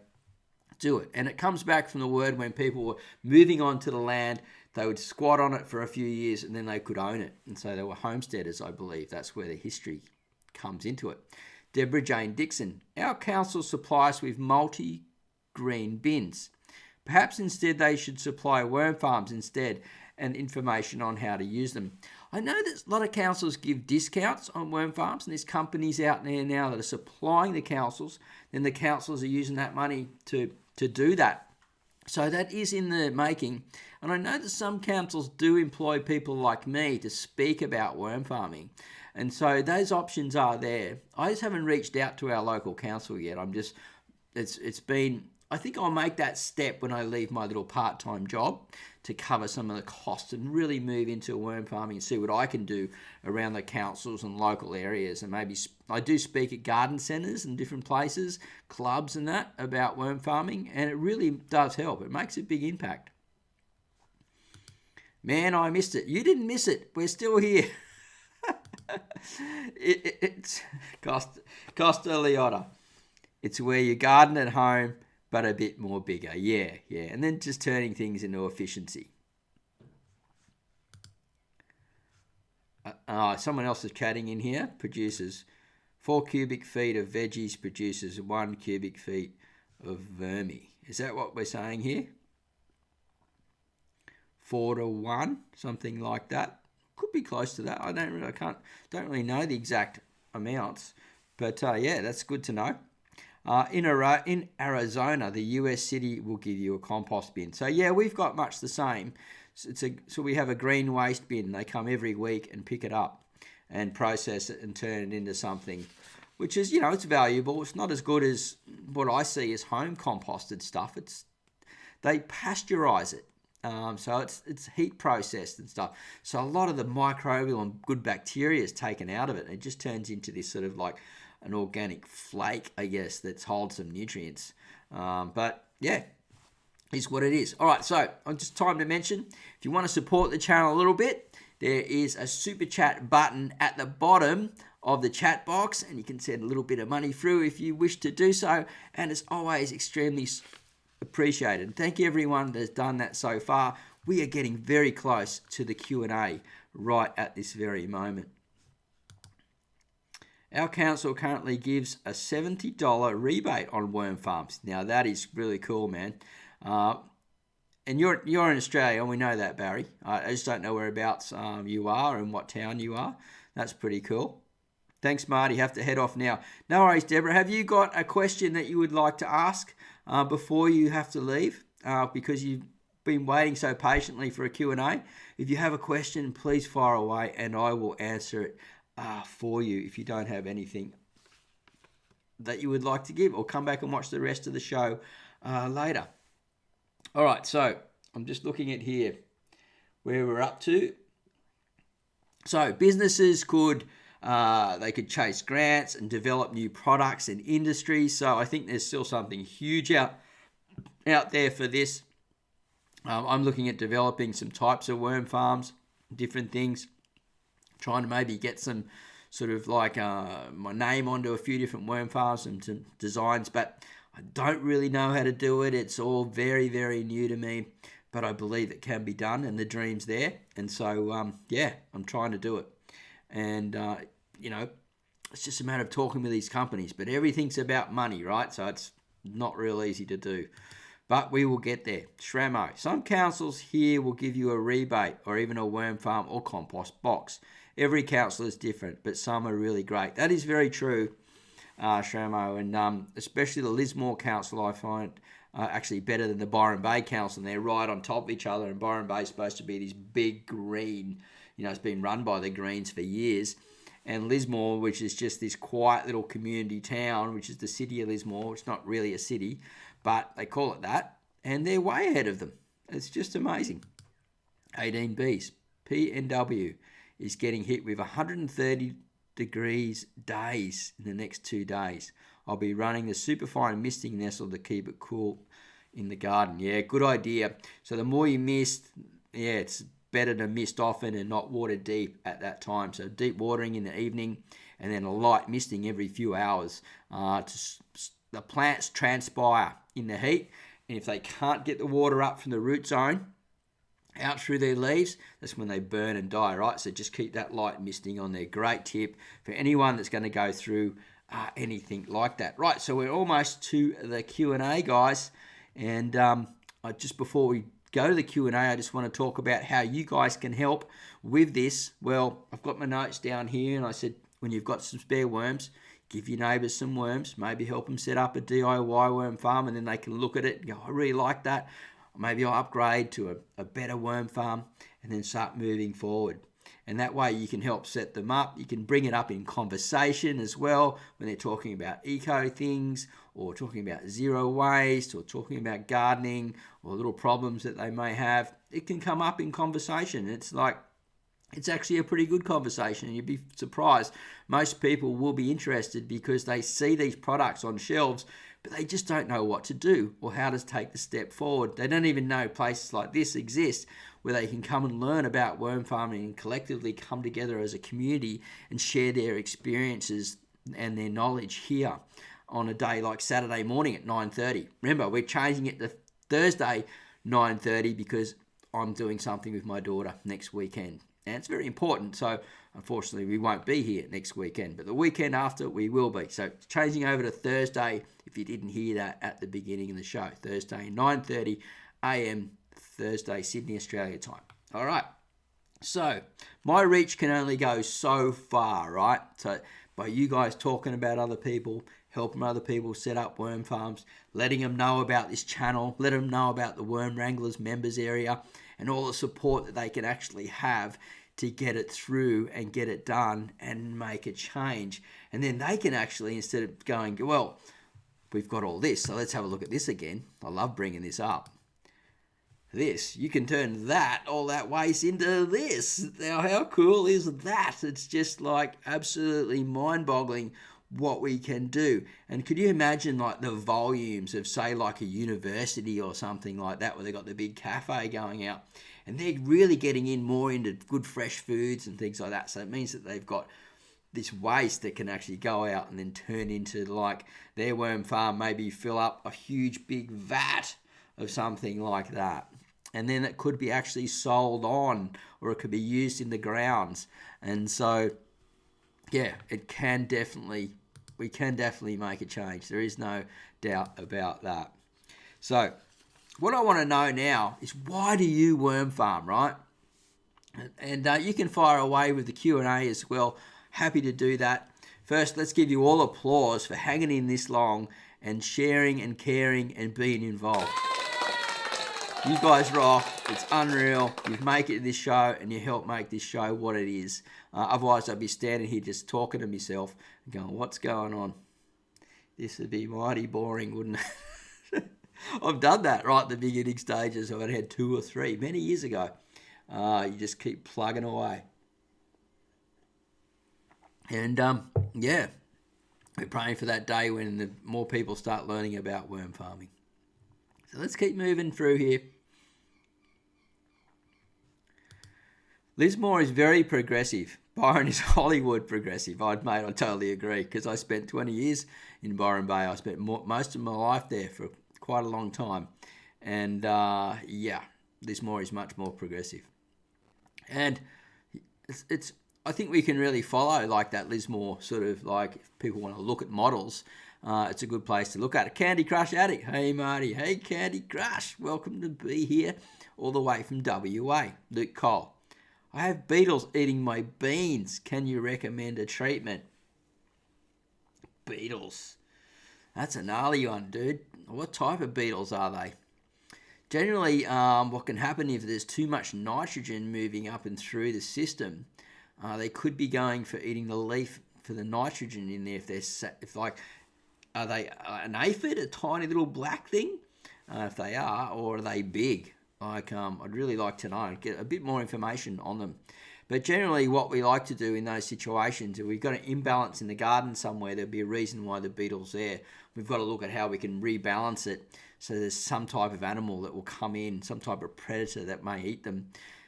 S1: do it. And it comes back from the word when people were moving onto the land, they would squat on it for a few years and then they could own it. And so they were homesteaders, I believe. That's where the history comes into it. Deborah Jane Dixon, our council supplies with multi-green bins. Perhaps instead they should supply worm farms instead and information on how to use them. I know that a lot of councils give discounts on worm farms, and there's companies out there now that are supplying the councils, then the councils are using that money to do that. So that is in the making. And I know that some councils do employ people like me to speak about worm farming. And so those options are there. I just haven't reached out to our local council yet. I think I'll make that step when I leave my little part-time job to cover some of the costs and really move into worm farming and see what I can do around the councils and local areas. And maybe I do speak at garden centres and different places, clubs and that, about worm farming, and it really does help. It makes a big impact. Man, I missed it. You didn't miss it. We're still here. It's Costa Leotta. It's where you garden at home, but a bit more bigger. Yeah. And then just turning things into efficiency. Someone else is chatting in here. Produces 4 cubic feet of veggies, produces 1 cubic feet of vermi. Is that what we're saying here? 4 to 1, something like that. Could be close to that. Don't really know the exact amounts, but yeah, that's good to know. In Arizona, the US city will give you a compost bin. So yeah, we've got much the same. So we have a green waste bin. They come every week and pick it up and process it and turn it into something, which is, it's valuable. It's not as good as what I see as home composted stuff. They pasteurize it. So it's heat processed and stuff. So a lot of the microbial and good bacteria is taken out of it. And it just turns into this sort of like an organic flake, I guess, that holds some nutrients. But yeah, is what it is. All right, so just time to mention, if you want to support the channel a little bit, there is a super chat button at the bottom of the chat box, and you can send a little bit of money through if you wish to do so. And it's always extremely appreciated. Thank you everyone that's done that so far. We are getting very close to the Q&A right at this very moment. Our council currently gives a $70 rebate on worm farms. Now that is really cool, man. And you're in Australia, and we know that, Barry. I just don't know whereabouts you are and what town you are. That's pretty cool. Thanks, Marty. Have to head off now. No worries, Deborah. Have you got a question that you would like to ask before you have to leave? Because you've been waiting so patiently for a Q&A. If you have a question, please fire away, and I will answer it for you if you don't have anything that you would like to give, or come back and watch the rest of the show later. All right, so I'm just looking at here where we're up to. So businesses could chase grants and develop new products and industries. So I think there's still something huge out there for this. I'm looking at developing some types of worm farms, different things, trying to maybe get some sort of like my name onto a few different worm farms and some designs, but I don't really know how to do it. It's all very, very new to me, but I believe it can be done, and the dream's there. And so, I'm trying to do it. And, it's just a matter of talking with these companies, but everything's about money, right? So it's not real easy to do, but we will get there. Shramo. Some councils here will give you a rebate or even a worm farm or compost box. Every council is different, but some are really great. That is very true, Shramo, and especially the Lismore Council I find actually better than the Byron Bay Council, and they're right on top of each other, and Byron Bay is supposed to be this big green, it's been run by the Greens for years, and Lismore, which is just this quiet little community town, which is the city of Lismore. It's not really a city, but they call it that, and they're way ahead of them. It's just amazing. 18Bs, PNW is getting hit with 130 degrees days in the next 2 days. I'll be running the superfine misting nestle to keep it cool in the garden. Yeah, good idea. So the more you mist, it's better to mist often and not water deep at that time. So deep watering in the evening and then a light misting every few hours. The plants transpire in the heat, and if they can't get the water up from the root zone out through their leaves, that's when they burn and die, right? So just keep that light misting on there. Great tip for anyone that's going to go through anything like that. Right, so we're almost to the Q&A, guys, and just before we go to the Q&A, I just want to talk about how you guys can help with this. Well, I've got my notes down here, and I said when you've got some spare worms, give your neighbours some worms, maybe help them set up a DIY worm farm, and then they can look at it and go, I really like that. Maybe I'll upgrade to a better worm farm, and then start moving forward. And that way you can help set them up. You can bring it up in conversation as well when they're talking about eco things, or talking about zero waste, or talking about gardening, or little problems that they may have. It can come up in conversation. It's actually a pretty good conversation, and you'd be surprised. Most people will be interested because they see these products on shelves, but they just don't know what to do or how to take the step forward. They don't even know places like this exist where they can come and learn about worm farming and collectively come together as a community and share their experiences and their knowledge here on a day like Saturday morning at 9:30. Remember, we're changing it to Thursday 9:30 because I'm doing something with my daughter next weekend. And it's very important, so unfortunately we won't be here next weekend, but the weekend after we will be. So changing over to Thursday, if you didn't hear that at the beginning of the show, Thursday 9:30 a.m. Thursday, Sydney, Australia time. All right. So my reach can only go so far, right? So by you guys talking about other people, helping other people set up worm farms, letting them know about this channel, let them know about the Worm Wranglers members area and all the support that they can actually have to get it through and get it done and make a change. And then they can actually, instead of going, well, we've got all this, so let's have a look at this again. I love bringing this up. This, you can turn that, all that waste into this. Now, how cool is that? It's just like absolutely mind-boggling what we can do. And could you imagine like the volumes of, say, like a university or something like that, where they've got the big cafe going out, and they're really getting in more into good fresh foods and things like that. So it means that they've got this waste that can actually go out and then turn into like their worm farm, maybe fill up a huge big vat of something like that. And then it could be actually sold on, or it could be used in the grounds. And so, yeah, we can definitely make a change. There is no doubt about that. So what I want to know now is, why do you worm farm, right? And you can fire away with the Q&A as well. Happy to do that. First, let's give you all applause for hanging in this long and sharing and caring and being involved. You guys rock. It's unreal. You've made it to this show, and you help make this show what it is. Otherwise, I'd be standing here just talking to myself and going, what's going on? This would be mighty boring, wouldn't it? I've done that right at the beginning stages. I've had 2 or 3 many years ago. You just keep plugging away. And, yeah, we're praying for that day when more people start learning about worm farming. So let's keep moving through here. Lismore is very progressive. Byron is Hollywood progressive. I totally agree, because I spent 20 years in Byron Bay. I spent most of my life there for quite a long time. And, yeah, Lismore is much more progressive. And I think we can really follow like that Lismore sort of, like, if people want to look at models, it's a good place to look at it. Candy Crush Addict. Hey, Marty. Hey, Candy Crush. Welcome to be here all the way from WA. Luke Cole. I have beetles eating my beans. Can you recommend a treatment? Beetles. That's a gnarly one, dude. What type of beetles are they? Generally, what can happen if there's too much nitrogen moving up and through the system, they could be going for eating the leaf for the nitrogen in there. Are they an aphid, a tiny little black thing? If they are, or are they big? I'd really like to know, get a bit more information on them. But generally, what we like to do in those situations, if we've got an imbalance in the garden somewhere, there'll be a reason why the beetle's there. We've got to look at how we can rebalance it, so there's some type of animal that will come in, some type of predator that may eat them.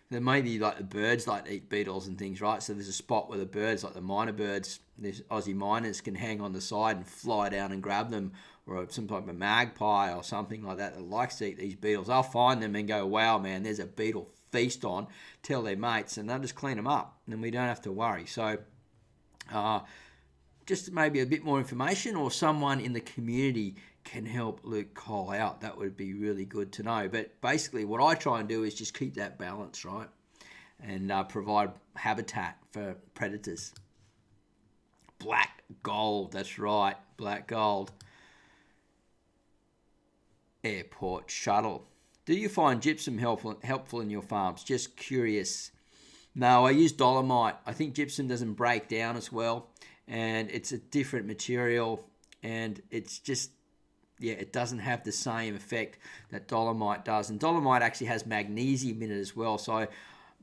S1: There may be like the birds like to eat beetles and things, right? So there's a spot where the birds, like the minor birds, these Aussie miners, can hang on the side and fly down and grab them, or some type of magpie or something like that likes to eat these beetles. They'll find them and go, wow, man, there's a beetle, feast on, tell their mates, and they'll just clean them up, and we don't have to worry. So just maybe a bit more information, or someone in the community can help Luke Cole out. That would be really good to know. But basically what I try and do is just keep that balance, right? And provide habitat for predators. Black gold, that's right, black gold. Airport shuttle. Do you find gypsum helpful in your farms? Just curious. No, I use dolomite. I think gypsum doesn't break down as well, and it's a different material, and it's just, yeah, it doesn't have the same effect that dolomite does. And dolomite actually has magnesium in it as well. So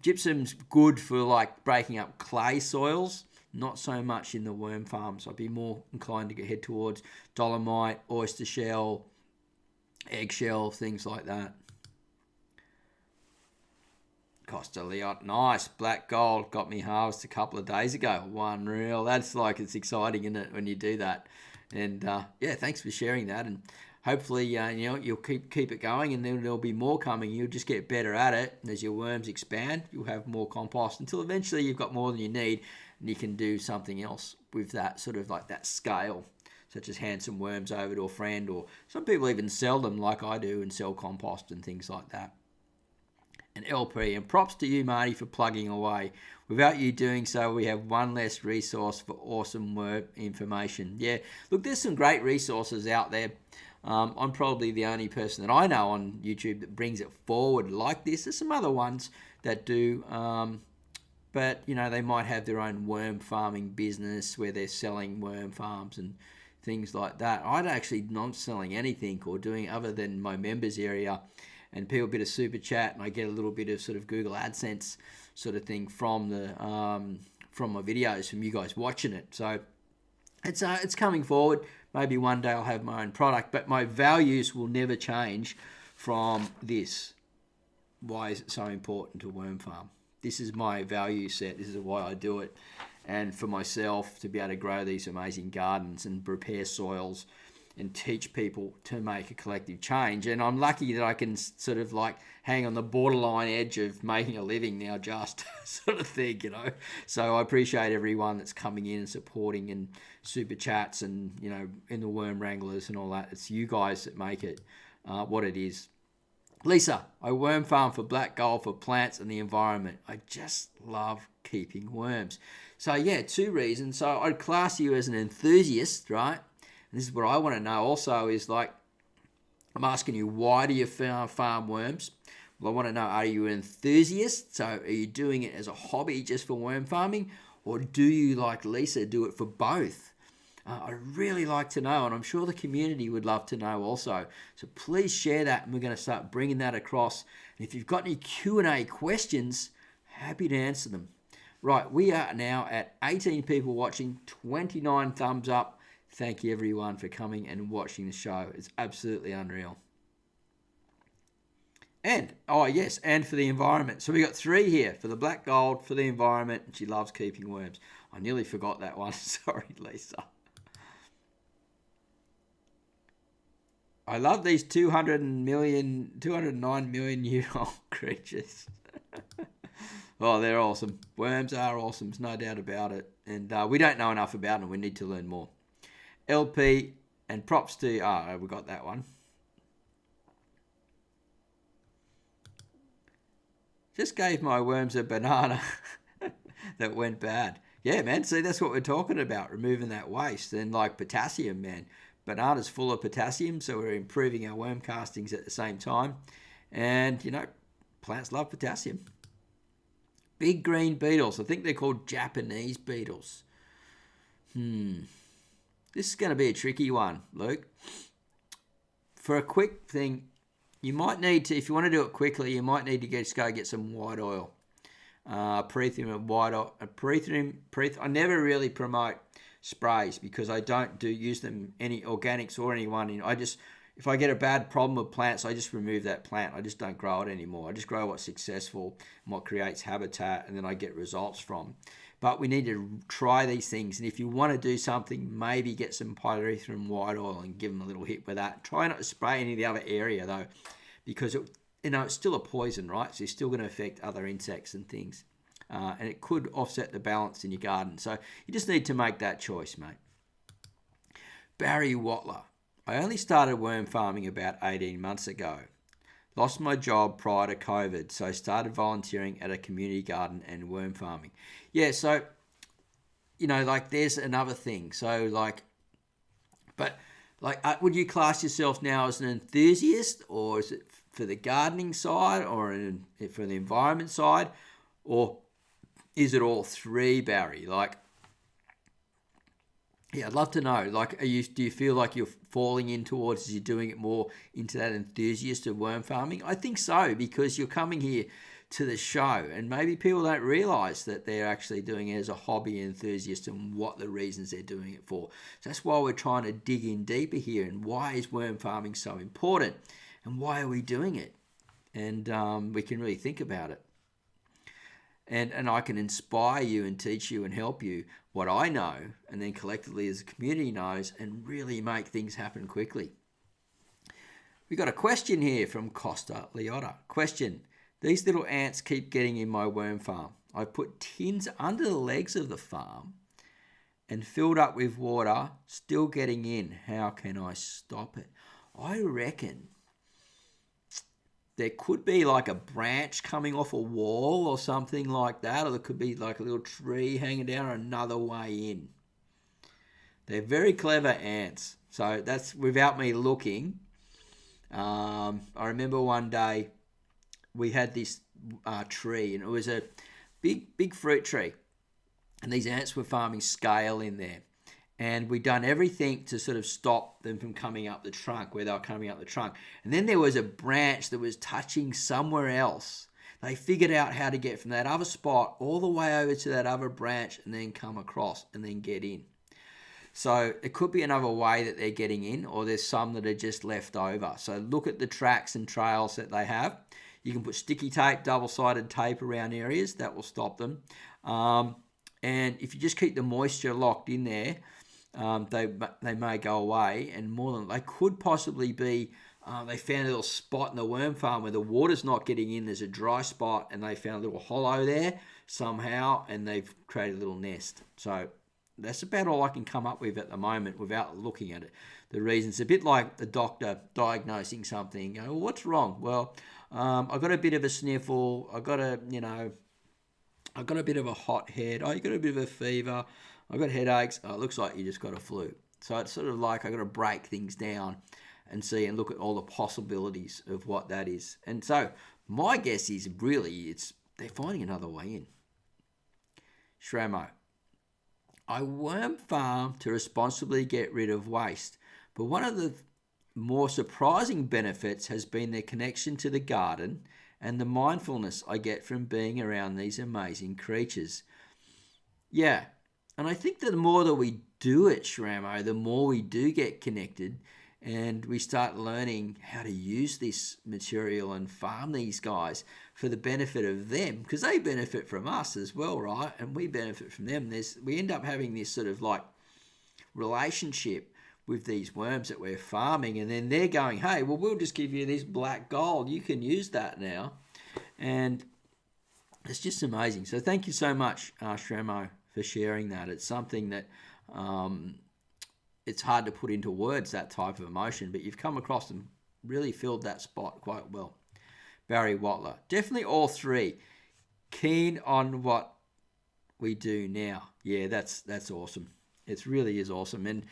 S1: gypsum's good for like breaking up clay soils, not so much in the worm farms. I'd be more inclined to head towards dolomite, oyster shell, eggshell, things like that. Costa Leot, nice. Black gold got me harvested a couple of days ago. Unreal. That's like, it's exciting, isn't it, when you do that? And yeah, thanks for sharing that. And hopefully, you'll keep it going, and then there'll be more coming. You'll just get better at it. And as your worms expand, you'll have more compost until eventually you've got more than you need, and you can do something else with that, sort of like that scale, such as hand some worms over to a friend, or some people even sell them like I do and sell compost and things like that. And LP, and props to you, Marty, for plugging away. Without you doing so, we have one less resource for awesome work information. Yeah, look, there's some great resources out there. I'm probably the only person that I know on YouTube that brings it forward like this. There's some other ones that do, but they might have their own worm farming business where they're selling worm farms and things like that. I'd actually not selling anything or doing other than my members area, and people a bit of super chat, and I get a little bit of sort of Google AdSense sort of thing from the from my videos, from you guys watching it. So it's coming forward. Maybe one day I'll have my own product, but my values will never change from this. Why is it so important to worm farm? This is my value set. This is why I do it, and for myself to be able to grow these amazing gardens and prepare soils and teach people to make a collective change. And I'm lucky that I can sort of like hang on the borderline edge of making a living now, just sort of thing, So I appreciate everyone that's coming in and supporting, and super chats, and, in the Worm Wranglers and all that. It's you guys that make it what it is. Lisa, I worm farm for black gold for plants and the environment. I just love keeping worms. So yeah, two reasons. So I'd class you as an enthusiast, right? And this is what I want to know also is like, I'm asking you, why do you farm worms? Well, I want to know, are you an enthusiast? So are you doing it as a hobby just for worm farming? Or do you, like Lisa, do it for both? I'd really like to know, and I'm sure the community would love to know also. So please share that, and we're going to start bringing that across. And if you've got any Q&A questions, happy to answer them. Right, we are now at 18 people watching, 29 thumbs up. Thank you everyone for coming and watching the show. It's absolutely unreal. And, oh yes, and for the environment. So we got 3 here, for the black gold, for the environment, and she loves keeping worms. I nearly forgot that one. Sorry, Lisa. I love these 209 million year old creatures. Oh, they're awesome. Worms are awesome, there's no doubt about it. And we don't know enough about them. We need to learn more. LP and props to, we got that one. Just gave my worms a banana that went bad. Yeah, man, see, that's what we're talking about, removing that waste. And like potassium, man. Banana's full of potassium, so we're improving our worm castings at the same time. And, you know, plants love potassium. Big green beetles. I think they're called Japanese beetles. This is going to be a tricky one, Luke. For a quick thing, you might need to, if you want to do it quickly, you might need to just go get some white oil. Perethrum and white oil. I never really promote sprays because I don't use them any organics or anyone. If I get a bad problem with plants, I just remove that plant. I just don't grow it anymore. I just grow what's successful and what creates habitat, and then I get results from. But we need to try these things, and if you want to do something, maybe get some pyrethrum white oil and give them a little hit with that. Try not to spray any of the other area though, because it's still a poison, right? So you're still going to affect other insects and things. And it could offset the balance in your garden. So you just need to make that choice, mate. Barry Watler. I only started worm farming about 18 months ago. Lost my job prior to COVID, so started volunteering at a community garden and worm farming. Yeah, so, there's another thing. So, would you class yourself now as an enthusiast, or is it for the gardening side, or for the environment side, or is it all 3, Barry? I'd love to know. Do you feel like you're falling in towards, as you're doing it more into that enthusiast of worm farming? I think so, because you're coming here to the show, and maybe people don't realise that they're actually doing it as a hobby enthusiast and what the reasons they're doing it for. So that's why we're trying to dig in deeper here, and why is worm farming so important, and why are we doing it? And we can really think about it. And I can inspire you and teach you and help you what I know, and then collectively as a community knows, and really make things happen quickly. We got a question here from Costa Liotta. Question: these little ants keep getting in my worm farm. I put tins under the legs of the farm and filled up with water, still getting in. How can I stop it? I reckon there could be like a branch coming off a wall or something like that, or there could be like a little tree hanging down or another way in. They're very clever ants. So that's without me looking. I remember one day we had this tree, and it was a big fruit tree, and these ants were farming scale in there. And we'd done everything to sort of stop them from coming up the trunk, where they were coming up the trunk. And then there was a branch that was touching somewhere else. They figured out how to get from that other spot all the way over to that other branch and then come across and then get in. So it could be another way that they're getting in, or there's some that are just left over. So look at the tracks and trails that they have. You can put sticky tape, double-sided tape around areas. That will stop them. And if you just keep the moisture locked in there, they may go away, and more than they could possibly be. They found a little spot in the worm farm where the water's not getting in. There's a dry spot, and they found a little hollow there somehow, and they've created a little nest. So That's about all I can come up with at the moment without looking at it. The reasons, a bit like the doctor diagnosing something. You know, well, what's wrong? Well, I got a bit of a sniffle. I got a bit of a hot head. Oh, you got a bit of a fever. I got headaches. Oh, it looks like you just got a flu. So it's sort of like I got to break things down and see and look at all the possibilities of what that is. And so my guess is really they're finding another way in. Shramo. I worm farm to responsibly get rid of waste, but one of the more surprising benefits has been their connection to the garden and the mindfulness I get from being around these amazing creatures. Yeah, and I think that the more that we do it, Shramo, the more we do get connected and we start learning how to use this material and farm these guys for the benefit of them, because they benefit from us as well, right? And we benefit from them. We end up having this sort of like relationship with these worms that we're farming, and then they're going, hey, well, we'll just give you this black gold. You can use that now. And it's just amazing. So thank you so much, Shramo, for sharing that. It's something that it's hard to put into words, that type of emotion, but you've come across and really filled that spot quite well. Barry Watler, definitely all three. Keen on what we do now. Yeah, that's awesome. It really is awesome. And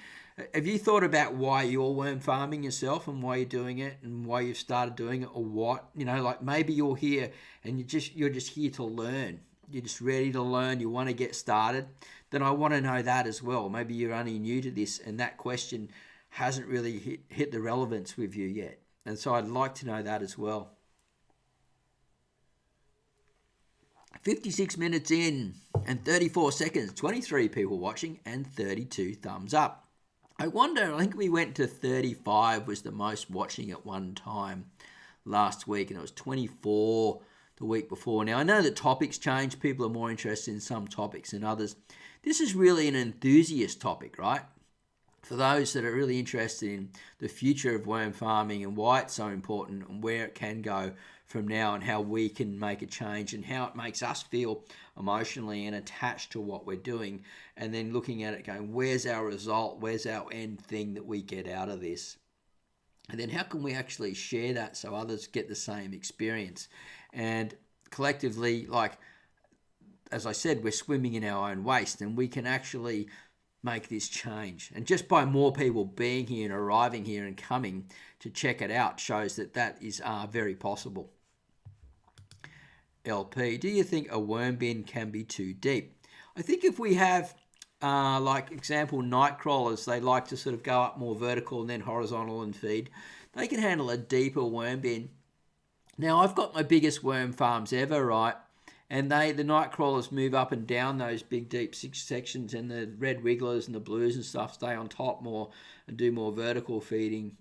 S1: have you thought about why you're worm farming yourself and why you're doing it and why you've started doing it, or what? You know, like maybe you're here and you're just here to learn. You're just ready to learn. You want to get started. Then I want to know that as well. Maybe you're only new to this and that question hasn't really hit the relevance with you yet. And so I'd like to know that as well. 56 minutes in and 34 seconds, 23 people watching and 32 thumbs up. I think we went to 35 was the most watching at one time last week, and it was 24 the week before. Now, I know that topics change. People are more interested in some topics than others. This is really an enthusiast topic, right? For those that are really interested in the future of worm farming and why it's so important and where it can go from now and how we can make a change and how it makes us feel emotionally and attached to what we're doing, and then looking at it going, where's our result? Where's our end thing that we get out of this? And then how can we actually share that so others get the same experience? And collectively, like, as I said, we're swimming in our own waste, and we can actually make this change. And just by more people being here and arriving here and coming to check it out shows that that is very possible. LP, do you think a worm bin can be too deep? I think if we have, like example, night crawlers, they like to sort of go up more vertical and then horizontal and feed. They can handle a deeper worm bin. Now, I've got my biggest worm farms ever, right? And the night crawlers move up and down those big, deep sections, and the red wigglers and the blues and stuff stay on top more and do more vertical feeding,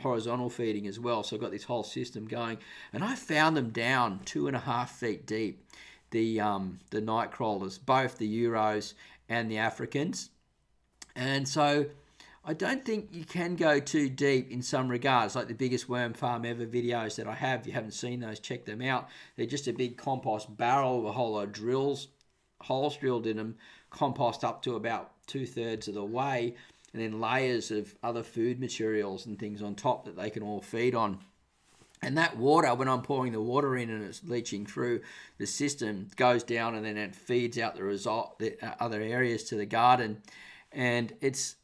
S1: horizontal feeding as well. So I've got this whole system going. And I found them down 2.5 feet deep, the night crawlers, both the Euros and the Africans. And so I don't think you can go too deep in some regards, like the biggest worm farm ever videos that I have. If you haven't seen those, check them out. They're just a big compost barrel with a whole lot of holes drilled in them, compost up to about 2/3 of the way, and then layers of other food materials and things on top that they can all feed on. And that water, when I'm pouring the water in and it's leaching through the system, goes down and then it feeds out the other areas to the garden. And it's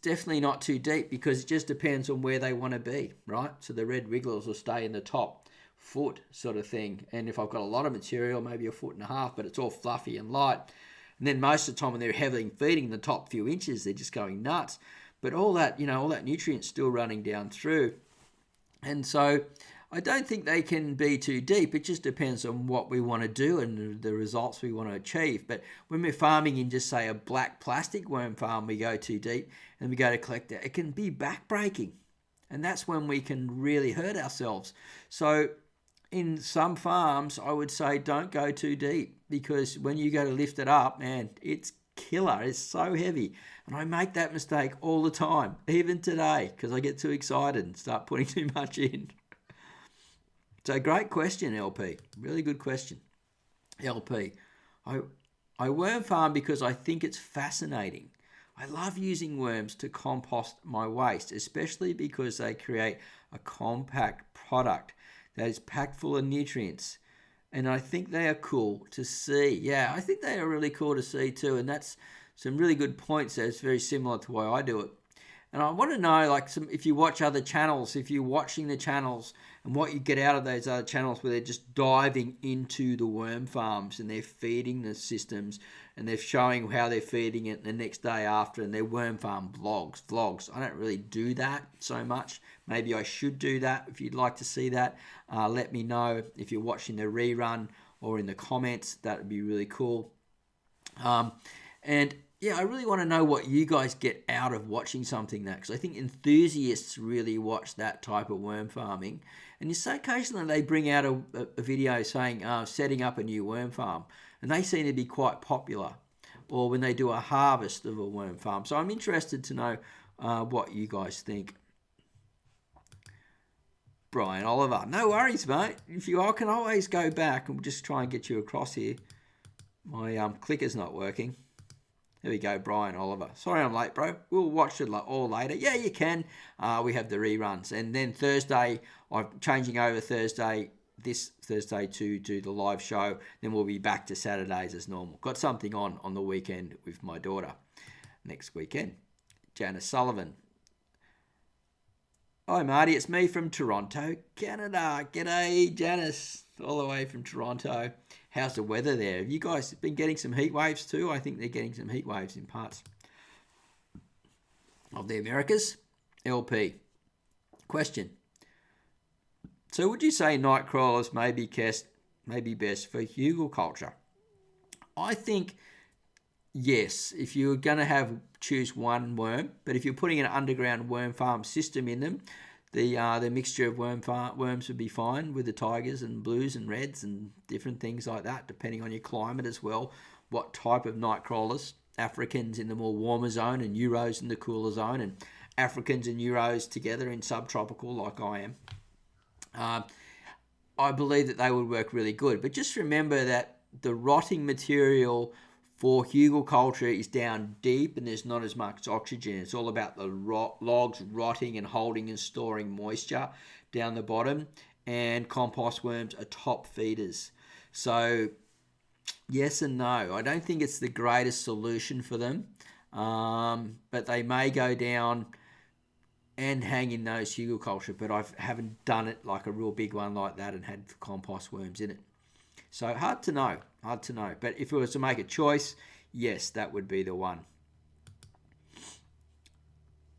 S1: definitely not too deep because it just depends on where they want to be, right? So the red wigglers will stay in the top foot sort of thing. And if I've got a lot of material, maybe 1.5 feet, but it's all fluffy and light. And then most of the time when they're heavily feeding the top few inches, they're just going nuts. But all that nutrient's still running down through. And so I don't think they can be too deep. It just depends on what we want to do and the results we want to achieve. But when we're farming in just, say, a black plastic worm farm, we go too deep and we go to collect it. It can be backbreaking. And that's when we can really hurt ourselves. So in some farms, I would say don't go too deep, because when you go to lift it up, man, it's killer. It's so heavy. And I make that mistake all the time, even today, because I get too excited and start putting too much in. So great question, LP. Really good question. LP, I worm farm because I think it's fascinating. I love using worms to compost my waste, especially because they create a compact product that is packed full of nutrients. And I think they are cool to see. Yeah, I think they are really cool to see too. And that's some really good points there. It's very similar to the way I do it. And I want to know, like, if you watch other channels, if you're watching the channels and what you get out of those other channels where they're just diving into the worm farms and they're feeding the systems and they're showing how they're feeding it the next day after, and their worm farm vlogs. I don't really do that so much. Maybe I should do that. If you'd like to see that, let me know if you're watching the rerun or in the comments. That would be really cool. And yeah, I really want to know what you guys get out of watching something that, because I think enthusiasts really watch that type of worm farming. And you say occasionally they bring out a video saying setting up a new worm farm, and they seem to be quite popular. Or when they do a harvest of a worm farm. So I'm interested to know what you guys think. Brian Oliver, no worries, mate. If you, I can always go back and just try and get you across here. My clicker's not working. There we go, Brian Oliver. Sorry I'm late, bro. We'll watch it all later. Yeah, you can. We have the reruns. And then Thursday, I'm changing over this Thursday to do the live show. Then we'll be back to Saturdays as normal. Got something on the weekend with my daughter next weekend. Janice Sullivan. Hi, Marty. It's me from Toronto, Canada. G'day, Janice. All the way from Toronto. How's the weather there? Have you guys been getting some heat waves too? I think they're getting some heat waves in parts of the Americas. LP. Question. So would you say night crawlers may be best for hugelkultur? I think yes, if you're going to choose one worm, but if you're putting an underground worm farm system in them, the mixture of worms would be fine with the tigers and blues and reds and different things like that, depending on your climate as well. What type of night crawlers? Africans in the more warmer zone and Euros in the cooler zone, and Africans and Euros together in subtropical like I am. I believe that they would work really good. But just remember that the rotting material for hugelkultur is down deep and there's not as much oxygen. It's all about the logs rotting and holding and storing moisture down the bottom. And compost worms are top feeders. So yes and no. I don't think it's the greatest solution for them. But they may go down and hang in those hugelkultur. But I haven't done it like a real big one like that and had compost worms in it. So hard to know. But if it was to make a choice, yes, that would be the one.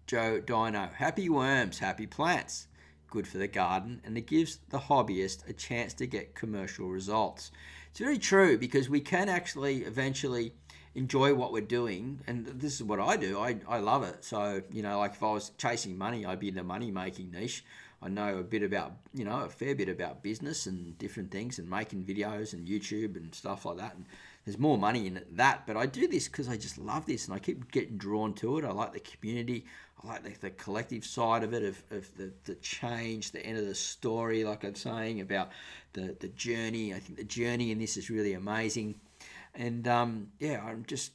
S1: Joe Dino, happy worms, happy plants. Good for the garden, and it gives the hobbyist a chance to get commercial results. It's very true, because we can actually eventually enjoy what we're doing, and this is what I do. I love it. So, like if I was chasing money, I'd be in the money-making niche. I know a fair bit about business and different things and making videos and YouTube and stuff like that. And there's more money in that, but I do this because I just love this and I keep getting drawn to it. I like the community. I like the collective side of it, of the change, the end of the story, like I'm saying, about the journey. I think the journey in this is really amazing. And I'm just,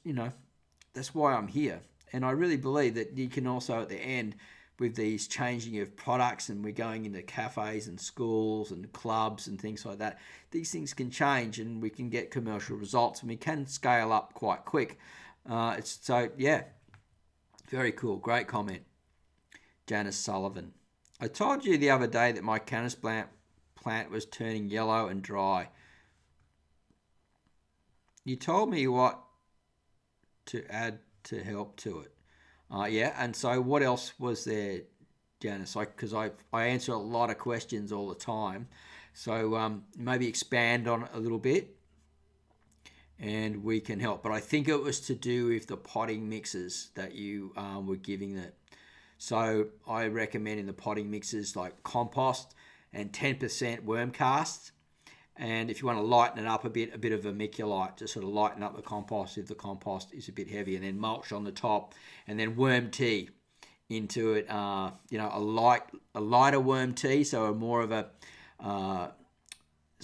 S1: that's why I'm here. And I really believe that you can also at the end, with these changing of products, and we're going into cafes and schools and clubs and things like that, these things can change and we can get commercial results and we can scale up quite quick. Very cool. Great comment. Janice Sullivan. I told you the other day that my Canis plant was turning yellow and dry. You told me what to add to help to it. And so what else was there, Janice? Because I answer a lot of questions all the time. So maybe expand on it a little bit and we can help. But I think it was to do with the potting mixes that you were giving it. So I recommend in the potting mixes like compost and 10% worm cast. And if you want to lighten it up a bit of vermiculite to sort of lighten up the compost if the compost is a bit heavy, and then mulch on the top, and then worm tea into it. A lighter worm tea, so a more of a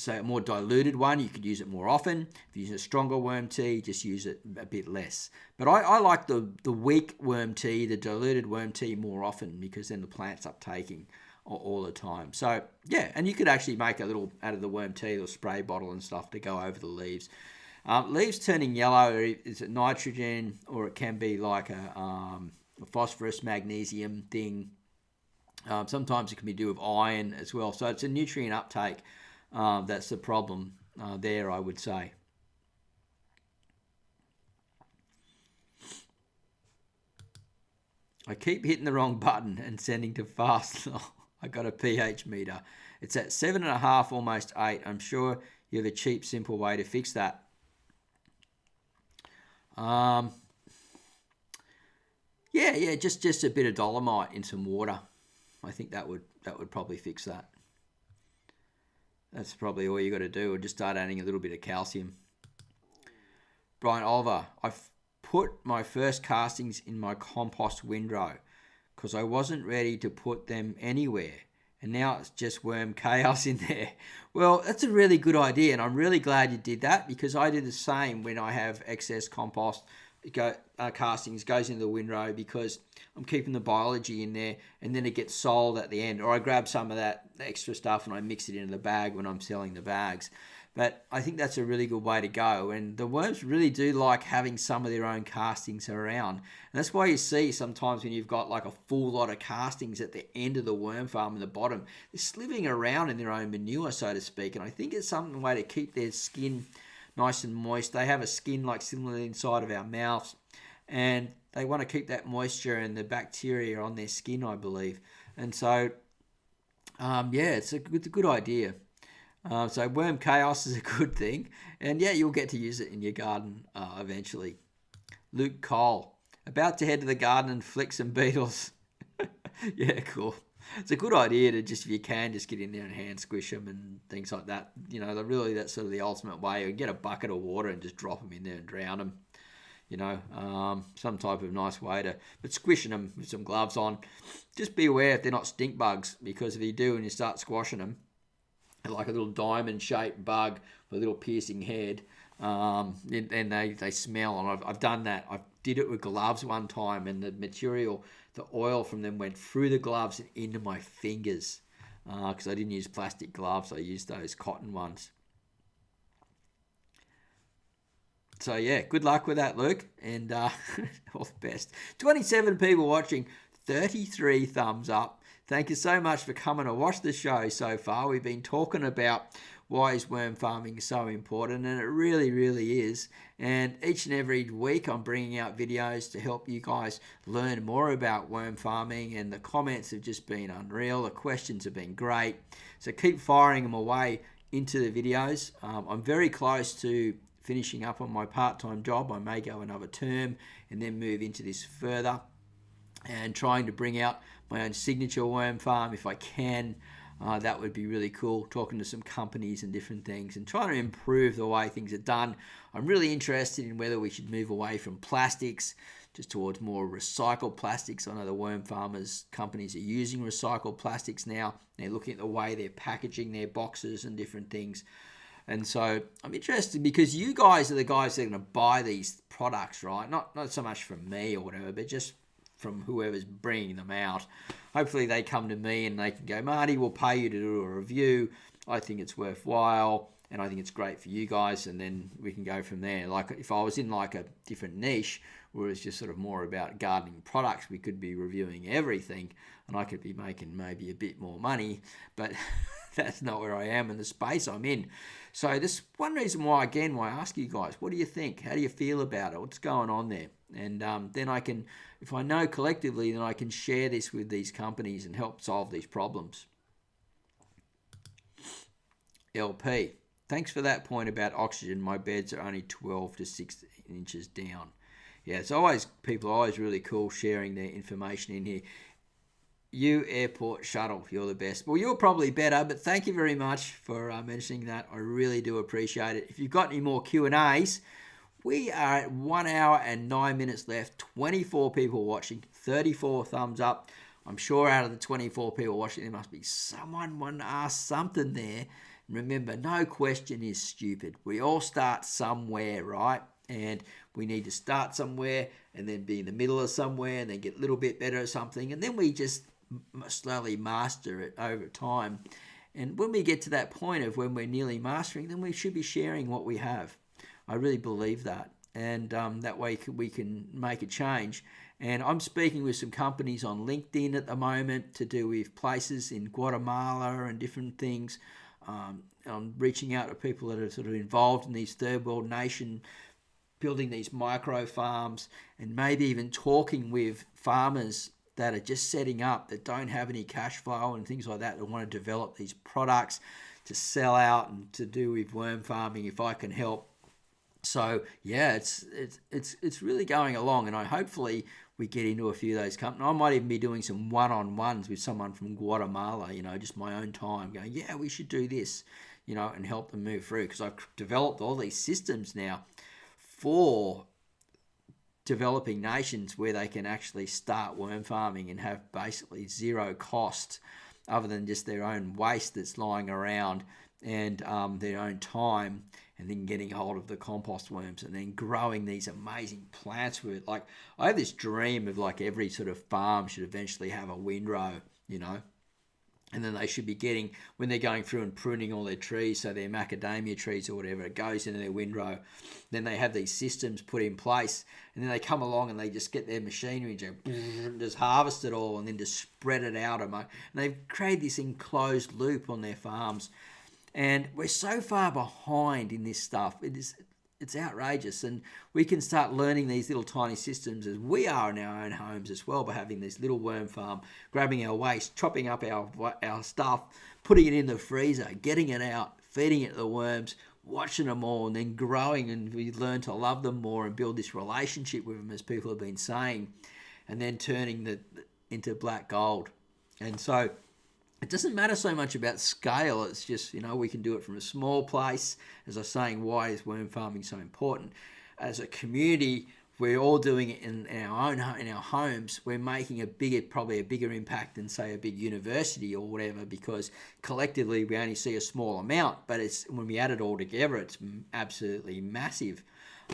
S1: a more diluted one, you could use it more often. If you use a stronger worm tea, just use it a bit less. But I like the weak worm tea, the diluted worm tea more often, because then the plant's uptaking all the time. So yeah, and you could actually make a little out of the worm tea or spray bottle and stuff to go over the leaves. Leaves turning yellow, is it nitrogen, or it can be like a phosphorus magnesium thing. Sometimes it can be do with iron as well. So it's a nutrient uptake. That's the problem there, I would say. I keep hitting the wrong button and sending to fast. I got a pH meter. It's at 7.5, almost 8. I'm sure you have a cheap, simple way to fix that. Yeah, just a bit of dolomite in some water. I think that would probably fix that. That's probably all you got to do, or just start adding a little bit of calcium. Brian Oliver, I've put my first castings in my compost windrow because I wasn't ready to put them anywhere, and now it's just worm chaos in there. Well, that's a really good idea, and I'm really glad you did that, because I do the same when I have excess compost castings goes into the windrow, because I'm keeping the biology in there, and then it gets sold at the end, or I grab some of that extra stuff and I mix it into the bag when I'm selling the bags. But I think that's a really good way to go, and the worms really do like having some of their own castings around, and that's why you see sometimes when you've got like a full lot of castings at the end of the worm farm in the bottom, they're sliving around in their own manure, so to speak, and I think it's some way to keep their skin nice and moist. They have a skin like similar inside of our mouths, and they want to keep that moisture and the bacteria on their skin, I believe. And so, it's a good idea. So worm chaos is a good thing, and yeah, you'll get to use it in your garden eventually. Luke Cole, about to head to the garden and flick some beetles. Yeah, cool. It's a good idea to just, if you can, just get in there and hand squish them and things like that. You know, really that's sort of the ultimate way. You get a bucket of water and just drop them in there and drown them. You know, some type of nice way to, but squishing them with some gloves on. Just be aware if they're not stink bugs, because if you do and you start squashing them, like a little diamond-shaped bug with a little piercing head, then they smell. And I've done that. I did it with gloves one time, and the material, the oil from them went through the gloves and into my fingers, because I didn't use plastic gloves. I used those cotton ones. So yeah, good luck with that, Luke, and all the best. 27 people watching, 33 thumbs up. Thank you so much for coming to watch the show so far. We've been talking about why is worm farming so important, and it really, really is. And each and every week I'm bringing out videos to help you guys learn more about worm farming, and the comments have just been unreal. The questions have been great. So keep firing them away into the videos. I'm very close to finishing up on my part-time job. I may go another term and then move into this further, and trying to bring out my own signature worm farm if I can. That would be really cool, talking to some companies and different things and trying to improve the way things are done. I'm really interested in whether we should move away from plastics just towards more recycled plastics. I know the worm farmers companies are using recycled plastics now. They're looking at the way they're packaging their boxes and different things. And so I'm interested, because you guys are the guys that are going to buy these products, right? Not so much from me or whatever, but just from whoever's bringing them out. Hopefully they come to me and they can go, Marty, we'll pay you to do a review. I think it's worthwhile, and I think it's great for you guys, and then we can go from there. Like if I was in like a different niche where it's just sort of more about gardening products, we could be reviewing everything, and I could be making maybe a bit more money, but that's not where I am in the space I'm in. So this one reason why I ask you guys, what do you think? How do you feel about it? What's going on there? And then I can, if I know collectively, then I can share this with these companies and help solve these problems. LP, thanks for that point about oxygen. My beds are only 12 to 16 inches down. Yeah, it's always, people are always really cool sharing their information in here. You Airport Shuttle, you're the best. Well, you're probably better, but thank you very much for mentioning that. I really do appreciate it. If you've got any more Q&As, we are at 1 hour and 9 minutes left, 24 people watching, 34 thumbs up. I'm sure out of the 24 people watching, there must be someone wanting to ask something there. Remember, no question is stupid. We all start somewhere, right? And we need to start somewhere and then be in the middle of somewhere and then get a little bit better at something. And then we just slowly master it over time. And when we get to that point of when we're nearly mastering, then we should be sharing what we have. I really believe that. And that way we can make a change. And I'm speaking with some companies on LinkedIn at the moment to do with places in Guatemala and different things. I'm reaching out to people that are sort of involved in these third world nation, building these micro farms, and maybe even talking with farmers that are just setting up, that don't have any cash flow and things like that want to develop these products to sell out and to do with worm farming if I can help. So yeah, it's really going along, and hopefully we get into a few of those companies. I might even be doing some one-on-ones with someone from Guatemala, just my own time, going, yeah, we should do this, and help them move through, because I've developed all these systems now for developing nations where they can actually start worm farming and have basically zero cost other than just their own waste that's lying around and their own time, and then getting hold of the compost worms and then growing these amazing plants with it. Like, I have this dream of like every sort of farm should eventually have a windrow, and then they should be getting, when they're going through and pruning all their trees, so their macadamia trees or whatever, it goes into their windrow. Then they have these systems put in place, and then they come along and they just get their machinery and just harvest it all and then just spread it out. And they've created this enclosed loop on their farms. And we're so far behind in this stuff. It's outrageous. And we can start learning these little tiny systems as we are in our own homes as well, by having this little worm farm, grabbing our waste, chopping up our stuff, putting it in the freezer, getting it out, feeding it to the worms, watching them all, and then growing, and we learn to love them more and build this relationship with them, as people have been saying, and then turning into black gold. And so it doesn't matter so much about scale. It's just, we can do it from a small place. As I was saying, why is worm farming so important? As a community, we're all doing it in our homes. We're making probably a bigger impact than, say, a big university or whatever, because collectively we only see a small amount. But when we add it all together, it's absolutely massive.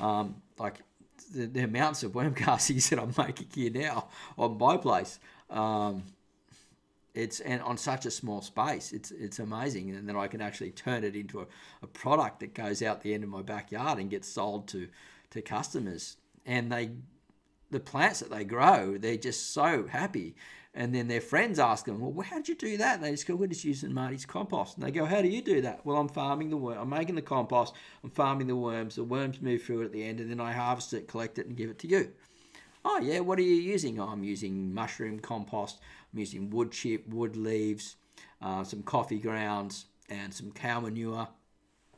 S1: Like the amounts of worm castings that I'm making here now on my place. And on such a small space, it's amazing. And then I can actually turn it into a product that goes out the end of my backyard and gets sold to customers. And the plants that they grow, they're just so happy. And then their friends ask them, well, how did you do that? And they just go, we're just using Marty's compost. And they go, how do you do that? Well, I'm farming the worm. I'm making the compost. I'm farming the worms. The worms move through it at the end, and then I harvest it, collect it, and give it to you. Oh, yeah, what are you using? Oh, I'm using mushroom compost. I'm using wood chip, wood leaves, some coffee grounds, and some cow manure.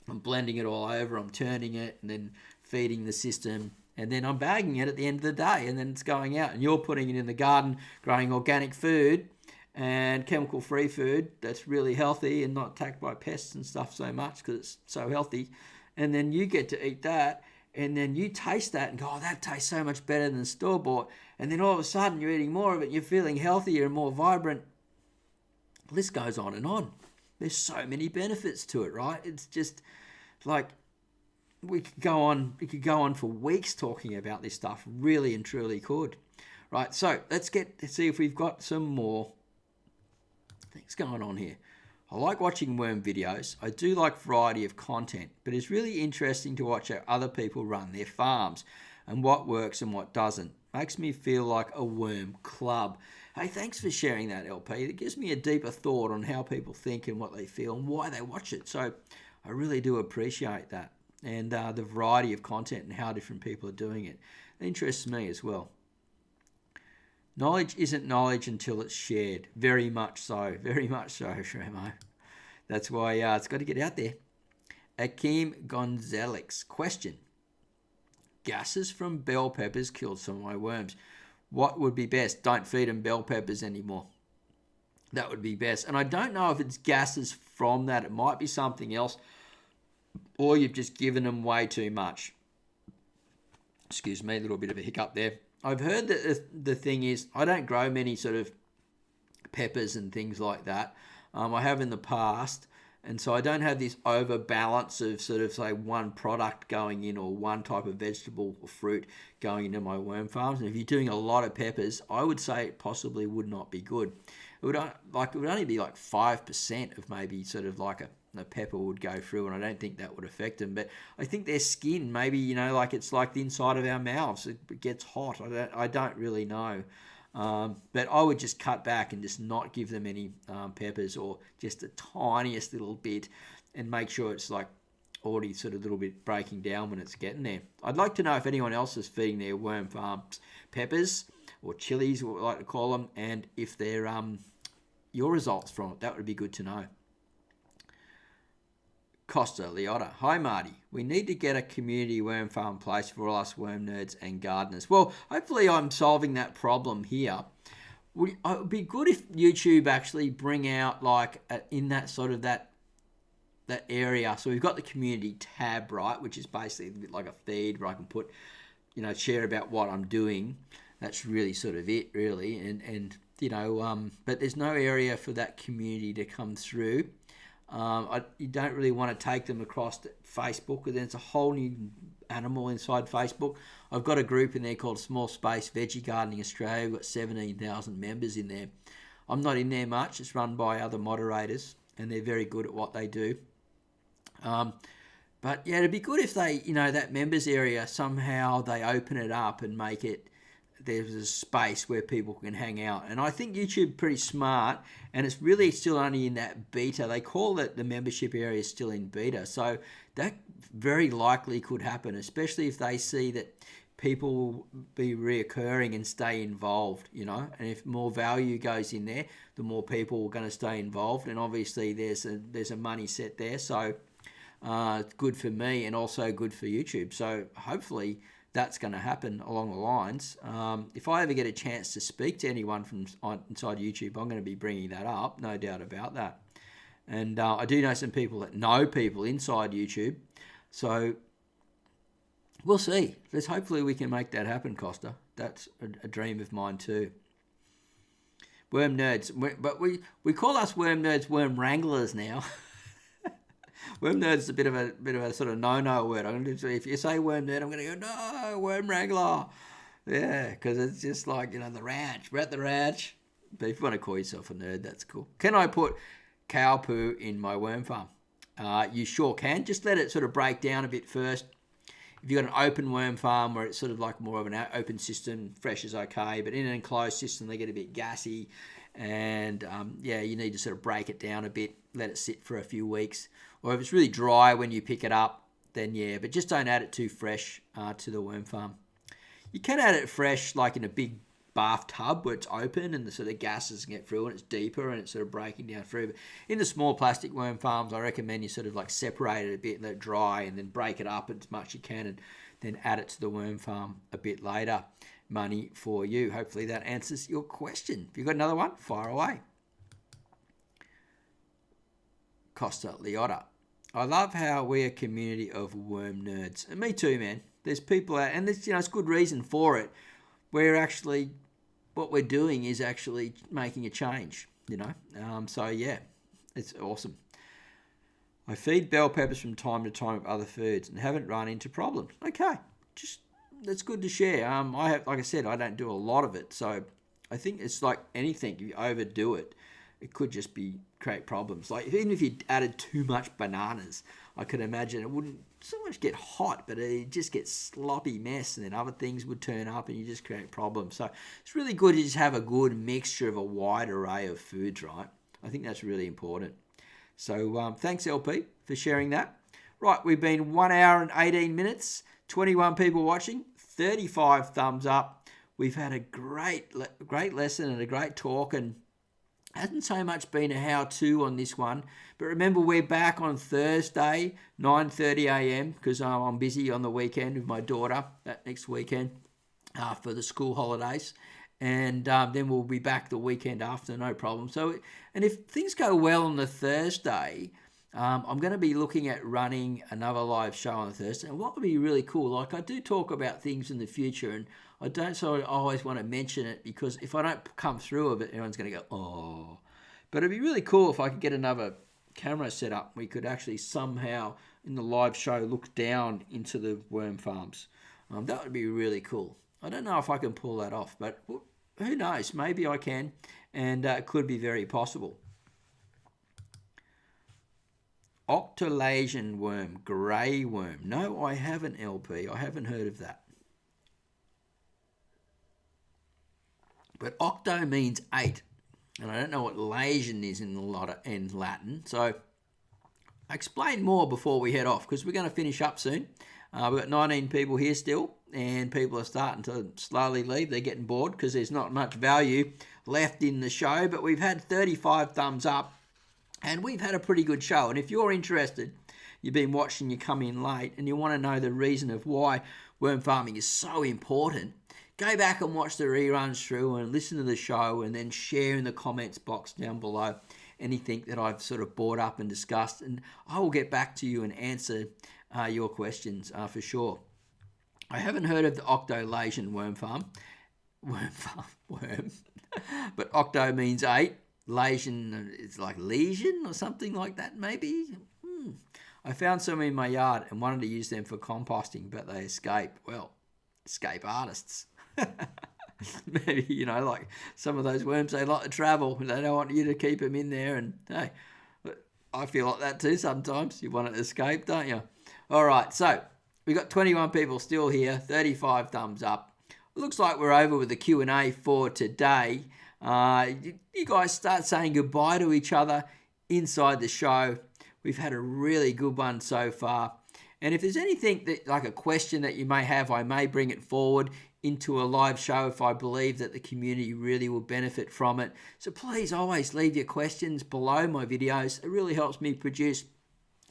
S1: I'm blending it all over. I'm turning it and then feeding the system. And then I'm bagging it at the end of the day. And then it's going out. And you're putting it in the garden, growing organic food and chemical-free food that's really healthy and not attacked by pests and stuff so much, because it's so healthy. And then you get to eat that. And then you taste that and go, oh, that tastes so much better than store-bought. And then all of a sudden you're eating more of it. You're feeling healthier and more vibrant. The list goes on and on. There's so many benefits to it, right? It's just like we could go on for weeks talking about this stuff. Really and truly could. Right, so let's see if we've got some more things going on here. I like watching worm videos. I do like variety of content, but it's really interesting to watch how other people run their farms and what works and what doesn't. Makes me feel like a worm club. Hey, thanks for sharing that, LP. It gives me a deeper thought on how people think and what they feel and why they watch it. So I really do appreciate that. And the variety of content and how different people are doing it. It interests me as well. Knowledge isn't knowledge until it's shared. Very much so, Shremo. That's why it's got to get out there. Akeem Gonzalez. Question. Gases from bell peppers killed some of my worms. What would be best? Don't feed them bell peppers anymore. That would be best. And I don't know if it's gases from that. It might be something else. Or you've just given them way too much. Excuse me, a little bit of a hiccup there. I've heard that the thing is, I don't grow many sort of peppers and things like that. I have in the past, And so I don't have this overbalance of sort of, say, one product going in or one type of vegetable or fruit going into my worm farms. And if you're doing a lot of peppers, I would say it possibly would not be good. It would only be like 5% of maybe sort of like a pepper would go through, and I don't think that would affect them. But I think their skin, maybe, like it's like the inside of our mouths. It gets hot. I don't really know. But I would just cut back and just not give them any peppers, or just the tiniest little bit, and make sure it's like already sort of a little bit breaking down when it's getting there. I'd like to know if anyone else is feeding their worm farms peppers or chilies, what we like to call them, and if they're your results from it. That would be good to know. Costa Liotta. Hi, Marty. We need to get a community worm farm place for all us worm nerds and gardeners. Well, hopefully I'm solving that problem here. It would be good if YouTube actually bring out like in that sort of that area. So we've got the community tab, right, which is basically a bit like a feed where I can put, share about what I'm doing. That's really sort of it, really. And but there's no area for that community to come through. You don't really want to take them across to Facebook, because then it's a whole new animal inside Facebook. I've got a group in there called Small Space Veggie Gardening Australia. We've got 17,000 members in there. I'm not in there much. It's run by other moderators, and they're very good at what they do. But yeah, it'd be good if they, that members area, somehow they open it up and make it, there's a space where people can hang out. And I think YouTube pretty smart, and it's really still only in that beta. They call it the membership area is still in beta. So that very likely could happen, especially if they see that people will be reoccurring and stay involved, And if more value goes in there, the more people are going to stay involved. And obviously there's a money set there. So it's good for me and also good for YouTube. So hopefully that's going to happen along the lines. If I ever get a chance to speak to anyone from inside YouTube, I'm going to be bringing that up, no doubt about that. And I do know some people that know people inside YouTube, so we'll see. Hopefully we can make that happen, Costa. That's a dream of mine too. Worm nerds, but we call us worm nerds worm wranglers now. Worm nerd is a bit of a sort of no word. If you say worm nerd, I'm going to go, no, worm wrangler. Yeah, because it's just like, the ranch. We're at the ranch. But if you want to call yourself a nerd, that's cool. Can I put cow poo in my worm farm? You sure can. Just let it sort of break down a bit first. If you've got an open worm farm where it's sort of like more of an open system, fresh is okay. But in an enclosed system, they get a bit gassy. And you need to sort of break it down a bit, let it sit for a few weeks. Or if it's really dry when you pick it up, then yeah, but just don't add it too fresh to the worm farm. You can add it fresh, like in a big bathtub where it's open and the sort of gases get through and it's deeper and it's sort of breaking down through. But in the small plastic worm farms, I recommend you sort of like separate it a bit, let it dry, and then break it up as much as you can, and then add it to the worm farm a bit later. Money for you. Hopefully that answers your question. If you've got another one, fire away. Costa Liotta. I love how we're a community of worm nerds. And me too, man. There's people out, and there's, it's good reason for it. We're actually, what we're doing is actually making a change, So yeah, it's awesome. I feed bell peppers from time to time with other foods and haven't run into problems. Okay, that's good to share. I have, like I said, I don't do a lot of it, so I think it's like anything. If you overdo it, it could just create problems. Like even if you added too much bananas, I could imagine it wouldn't so much get hot, but it just gets sloppy mess, and then other things would turn up, and you just create problems. So it's really good to just have a good mixture of a wide array of foods, right? I think that's really important. So thanks, LP, for sharing that. Right, we've been 1 hour and 18 minutes, 21 people watching, 35 thumbs up. We've had a great lesson and a great talk, and hasn't so much been a how-to on this one. But remember, we're back on Thursday, 9:30 a.m, because I'm busy on the weekend with my daughter that next weekend for the school holidays. And then we'll be back the weekend after, no problem. So, and if things go well on the Thursday, I'm going to be looking at running another live show on Thursday. And what would be really cool, like I do talk about things in the future, and I don't sort of always want to mention it, because if I don't come through with it, everyone's going to go, oh. But it'd be really cool if I could get another camera set up. We could actually somehow in the live show look down into the worm farms. That would be really cool. I don't know if I can pull that off, but who knows? Maybe I can, and it could be very possible. Australasian worm, grey worm. No, I haven't, LP. I haven't heard of that. But octo means 8. And I don't know what Lasian is in Latin. So I'll explain more before we head off, because we're going to finish up soon. We've got 19 people here still, and people are starting to slowly leave. They're getting bored because there's not much value left in the show. But we've had 35 thumbs up, and we've had a pretty good show. And if you're interested, you've been watching, you come in late, and you want to know the reason of why worm farming is so important, go back and watch the reruns through and listen to the show, and then share in the comments box down below anything that I've sort of brought up and discussed, and I will get back to you and answer your questions for sure. I haven't heard of the Australasian worm. But octo means 8. Lasian is like lesion or something like that, maybe. I found some in my yard and wanted to use them for composting, but they escape artists. Maybe, like some of those worms, they like to travel. They don't want you to keep them in there. And hey, I feel like that too sometimes. You want it to escape, don't you? All right, so we've got 21 people still here, 35 thumbs up. Looks like we're over with the Q&A for today. You guys start saying goodbye to each other inside the show. We've had a really good one so far. And if there's anything that, like a question that you may have, I may bring it forward into a live show if I believe that the community really will benefit from it. So please always leave your questions below my videos. It really helps me produce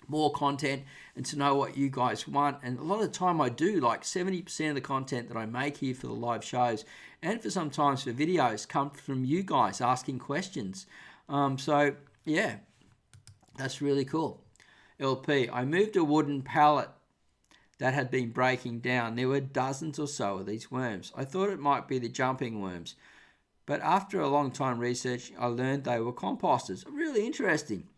S1: more content and to know what you guys want. And a lot of the time I do, like 70% of the content that I make here for the live shows and for sometimes for videos come from you guys asking questions. So yeah, that's really cool. LP, I moved a wooden pallet that had been breaking down. There were dozens or so of these worms. I thought it might be the jumping worms, but after a long time research, I learned they were composters. Really interesting.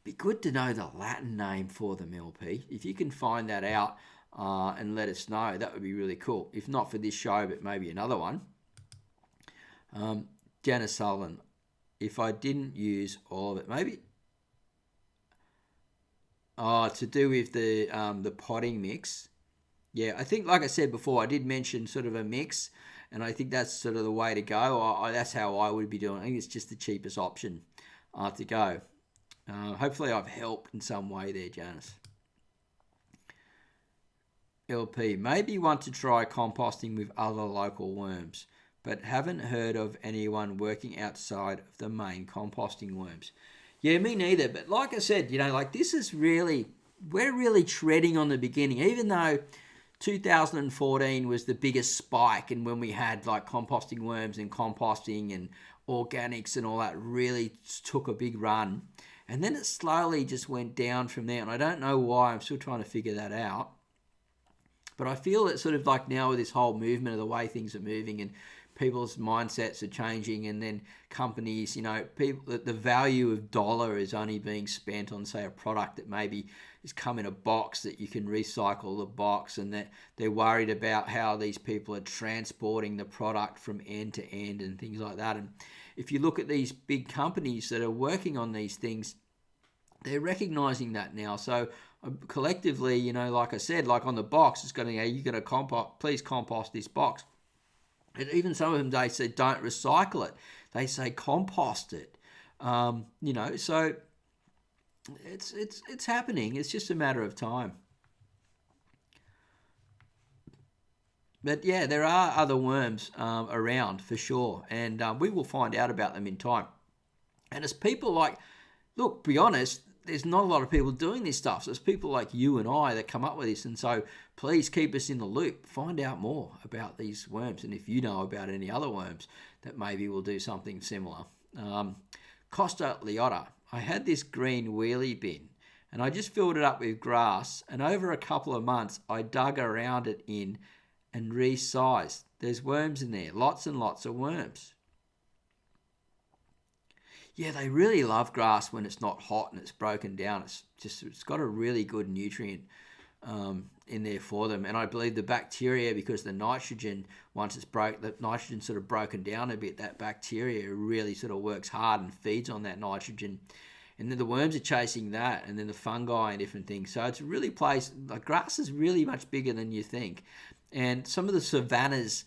S1: Be good to know the Latin name for them, LP. If you can find that out and let us know, that would be really cool. If not for this show, but maybe another one. Janice Sullivan, if I didn't use all of it, maybe. To do with the potting mix. Yeah, I think, like I said before, I did mention sort of a mix, and I think that's sort of the way to go. That's how I would be doing it. I think it's just the cheapest option to go. Hopefully I've helped in some way there, Janice. LP, maybe want to try composting with other local worms, but haven't heard of anyone working outside of the main composting worms. Yeah, me neither. But like I said, this is really, we're really treading on the beginning. Even though 2014 was the biggest spike, and when we had like composting worms and composting and organics and all that really took a big run. And then it slowly just went down from there. And I don't know why. I'm still trying to figure that out. But I feel that sort of like now with this whole movement of the way things are moving and people's mindsets are changing, and then companies, people, the value of dollar is only being spent on, say, a product that maybe has come in a box that you can recycle the box, and that they're worried about how these people are transporting the product from end to end and things like that. And if you look at these big companies that are working on these things, they're recognizing that now. So collectively, like I said, like on the box, it's going to, you're going to compost, please compost this box. And even some of them, they say don't recycle it. They say compost it. So it's happening. It's just a matter of time. But yeah, there are other worms around for sure, and we will find out about them in time. And as people be honest, there's not a lot of people doing this stuff. So it's people like you and I that come up with this. And so please keep us in the loop. Find out more about these worms. And if you know about any other worms that maybe will do something similar. Costa Liotta, I had this green wheelie bin and I just filled it up with grass. And over a couple of months, I dug around it in and resized. There's worms in there, lots and lots of worms. Yeah, they really love grass when it's not hot and it's broken down. It's got a really good nutrient in there for them. And I believe the bacteria, because the nitrogen, once the nitrogen sort of broken down a bit, that bacteria really sort of works hard and feeds on that nitrogen. And then the worms are chasing that, and then the fungi and different things. So it's really grass is really much bigger than you think. And some of the savannas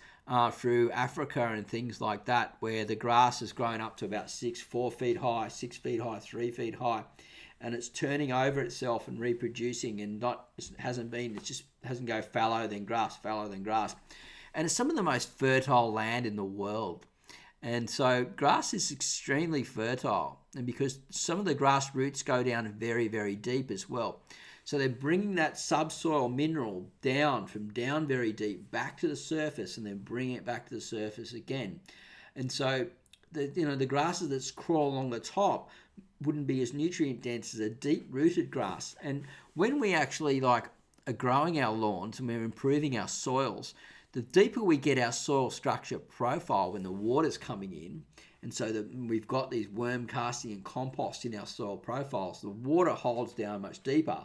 S1: through Africa and things like that, where the grass has grown up to about 4 feet high, 6 feet high, 3 feet high, and it's turning over itself and reproducing, and it just hasn't go fallow then grass, and it's some of the most fertile land in the world. And so grass is extremely fertile, and because some of the grass roots go down very, very deep as well. So they're bringing that subsoil mineral down from down very deep back to the surface, and then bringing it back to the surface again. And so the grasses that crawl along the top wouldn't be as nutrient dense as a deep rooted grass. And when we actually are growing our lawns and we're improving our soils, the deeper we get our soil structure profile when the water's coming in, and so that we've got these worm casting and compost in our soil profiles, the water holds down much deeper.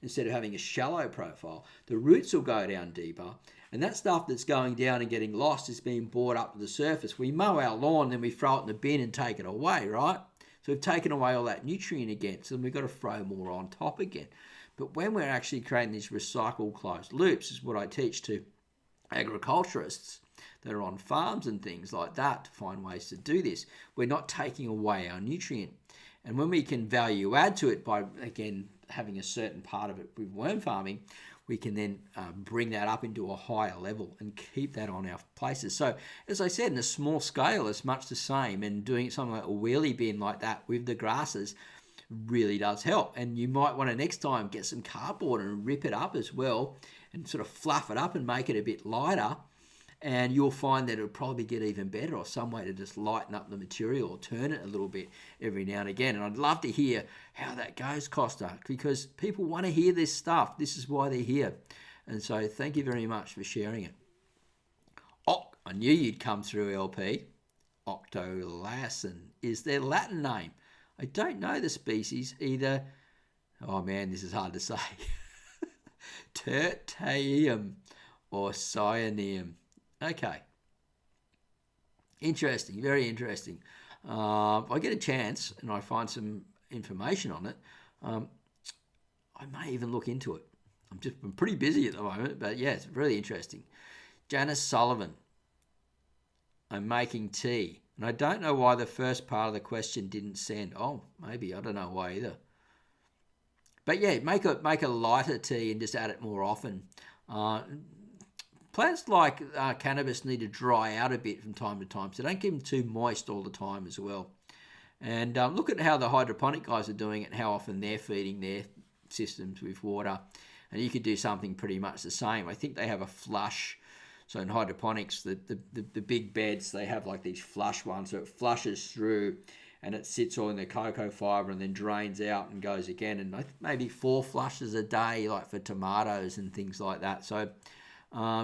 S1: Instead of having a shallow profile, the roots will go down deeper, and that stuff that's going down and getting lost is being brought up to the surface. We mow our lawn, then we throw it in the bin and take it away, right? So we've taken away all that nutrient again, so then we've got to throw more on top again. But when we're actually creating these recycled closed loops, is what I teach to agriculturists that are on farms and things like that to find ways to do this. We're not taking away our nutrient. And when we can value add to it by, again, having a certain part of it with worm farming, we can then bring that up into a higher level and keep that on our places. So, as I said, in a small scale, it's much the same, and doing something like a wheelie bin like that with the grasses really does help. And you might want to next time get some cardboard and rip it up as well and sort of fluff it up and make it a bit lighter, and you'll find that it'll probably get even better, or some way to just lighten up the material or turn it a little bit every now and again. And I'd love to hear how that goes, Costa, because people want to hear this stuff. This is why they're here. And so thank you very much for sharing it. Oh, I knew you'd come through, LP. Octolacin is their Latin name. I don't know the species either. Oh man, this is hard to say. Tertium or Cyanium. Okay. Interesting, very interesting. If I get a chance and I find some information on it, I may even look into it. I'm pretty busy at the moment, but yeah, it's really interesting. Janice Sullivan. I'm making tea. And I don't know why the first part of the question didn't send. Oh, maybe. I don't know why either. But yeah, make a lighter tea and just add it more often. Plants like cannabis need to dry out a bit from time to time, so don't keep them too moist all the time as well. And look at how the hydroponic guys are doing it, and how often they're feeding their systems with water. And you could do something pretty much the same. I think they have a flush. So in hydroponics, the big beds, they have like these flush ones, so it flushes through and it sits all in the cocoa fibre and then drains out and goes again. And maybe 4 flushes a day, like for tomatoes and things like that. So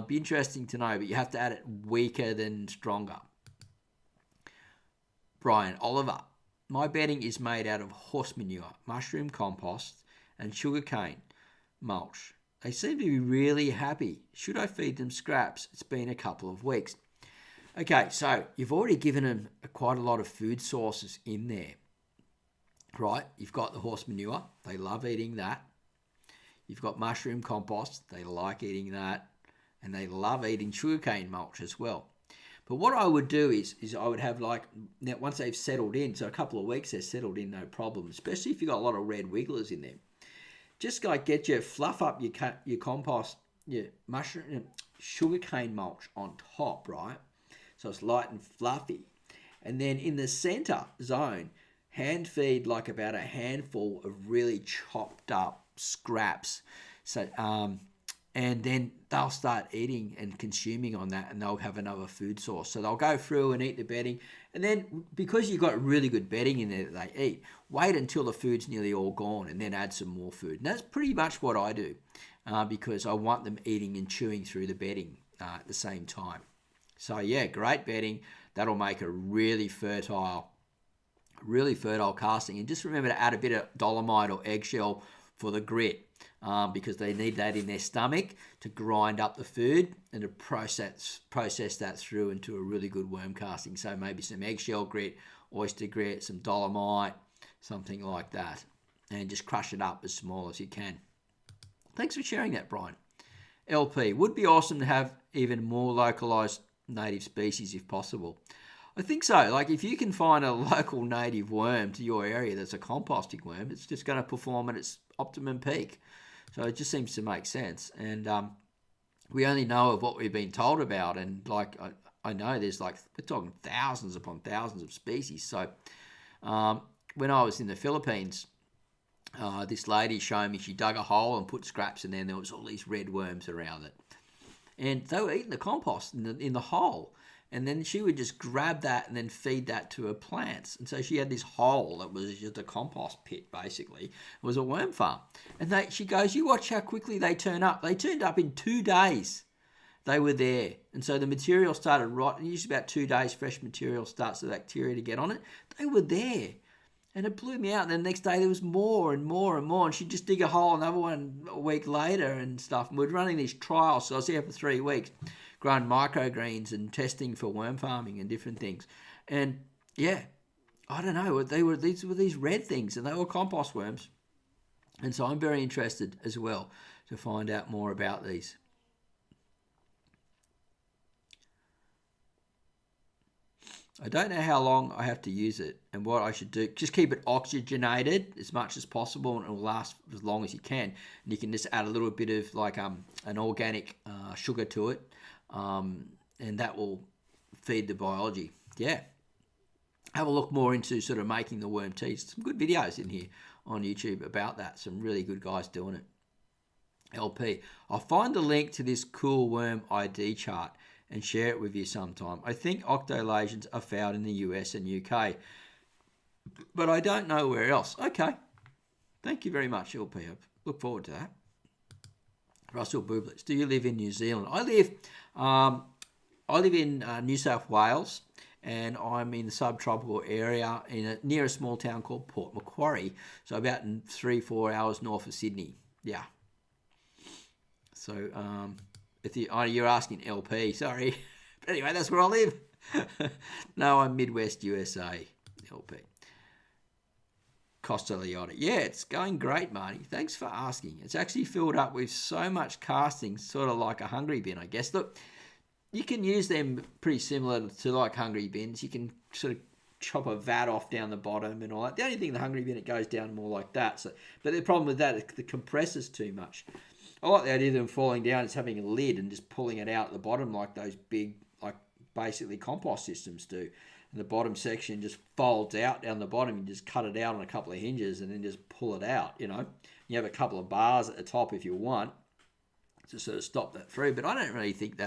S1: be interesting to know, but you have to add it weaker than stronger. Brian Oliver. My bedding is made out of horse manure, mushroom compost, and sugarcane mulch. They seem to be really happy. Should I feed them scraps? It's been a couple of weeks. Okay, so you've already given them quite a lot of food sources in there, right? You've got the horse manure. They love eating that. You've got mushroom compost. They like eating that. And they love eating sugarcane mulch as well. But what I would do is I would have now once they've settled in, so a couple of weeks they're settled in, no problem, especially if you've got a lot of red wigglers in there. Just fluff up your compost, your mushroom, sugarcane mulch on top, right? So it's light and fluffy. And then in the center zone, hand feed about a handful of really chopped up scraps. So, and then they'll start eating and consuming on that, and they'll have another food source. So they'll go through and eat the bedding. And then because you've got really good bedding in there that they eat, wait until the food's nearly all gone and then add some more food. And that's pretty much what I do because I want them eating and chewing through the bedding at the same time. So yeah, great bedding. That'll make a really fertile Really fertile casting. And just remember to add a bit of dolomite or eggshell for the grit, because they need that in their stomach to grind up the food and to process that through into a really good worm casting. So maybe some eggshell grit, oyster grit, some dolomite, something like that, and just crush it up as small as you can. Thanks for sharing that, Brian. LP, would be awesome to have even more localized native species if possible. I think so. Like if you can find a local native worm to your area that's a composting worm, it's just going to perform at its optimum peak. So it just seems to make sense. And we only know of what we've been told about. And like I know there's like, we're talking thousands upon thousands of species. So when I was in the Philippines, this lady showed me, she dug a hole and put scraps in there, and there was all these red worms around it. And they were eating the compost in the hole. And then she would just grab that and then feed that to her plants. And so she had this hole that was just a compost pit, basically. It was a worm farm. And she goes, you watch how quickly they turn up. They turned up in 2 days. They were there. And so the material started rotting. Usually about 2 days, fresh material starts the bacteria to get on it. They were there. And it blew me out. And then the next day there was more and more and more. And she'd just dig a hole, another one a week later and stuff. And we're running these trials. So I was there for 3 weeks, growing microgreens and testing for worm farming and different things. And yeah, I don't know. These were these red things, and they were compost worms. And so I'm very interested as well to find out more about these. I don't know how long I have to use it and what I should do. Just keep it oxygenated as much as possible, and it will last as long as you can. And you can just add a little bit of like an organic sugar to it, and that will feed the biology. Yeah. Have a look more into sort of making the worm tea. Some good videos in here on YouTube about that. Some really good guys doing it. LP. I'll find the link to this cool worm ID chart and share it with you sometime. I think octolasians are found in the US and UK, but I don't know where else. Okay. Thank you very much, LP. I look forward to that. Russell Bublitz. Do you live in New Zealand? I live in New South Wales, and I'm in the subtropical area near a small town called Port Macquarie, so about 3-4 hours north of Sydney. Yeah. So, if you're asking LP, sorry. But anyway, that's where I live. No, I'm Midwest USA, LP. Costa Leota. Yeah, it's going great, Marty. Thanks for asking. It's actually filled up with so much casting, sort of like a hungry bin, I guess. Look, you can use them pretty similar to like hungry bins. You can sort of chop a vat off down the bottom and all that. The only thing, the hungry bin, it goes down more like that. So, but the problem with that is the compressor's too much. I like the idea of them falling down, it's having a lid and just pulling it out at the bottom like those big, like basically compost systems do. And the bottom section just folds out down the bottom. You just cut it out on a couple of hinges and then just pull it out, you know. You have a couple of bars at the top if you want to sort of stop that through. But I don't really think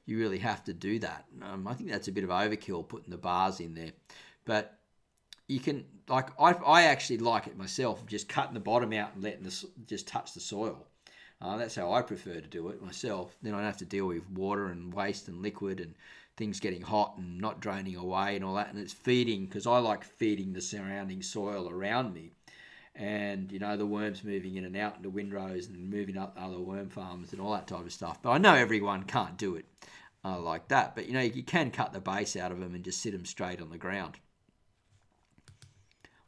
S1: you really have to do that. I think that's a bit of overkill putting the bars in there. But you can, like, I actually like it myself, just cutting the bottom out and letting this just touch the soil. That's how I prefer to do it myself. Then I don't have to deal with water and waste and liquid and things getting hot and not draining away and all that. And it's feeding, because I like feeding the surrounding soil around me. And, you know, the worms moving in and out into windrows and moving up other worm farms and all that type of stuff. But I know everyone can't do it like that. But, you know, you can cut the base out of them and just sit them straight on the ground.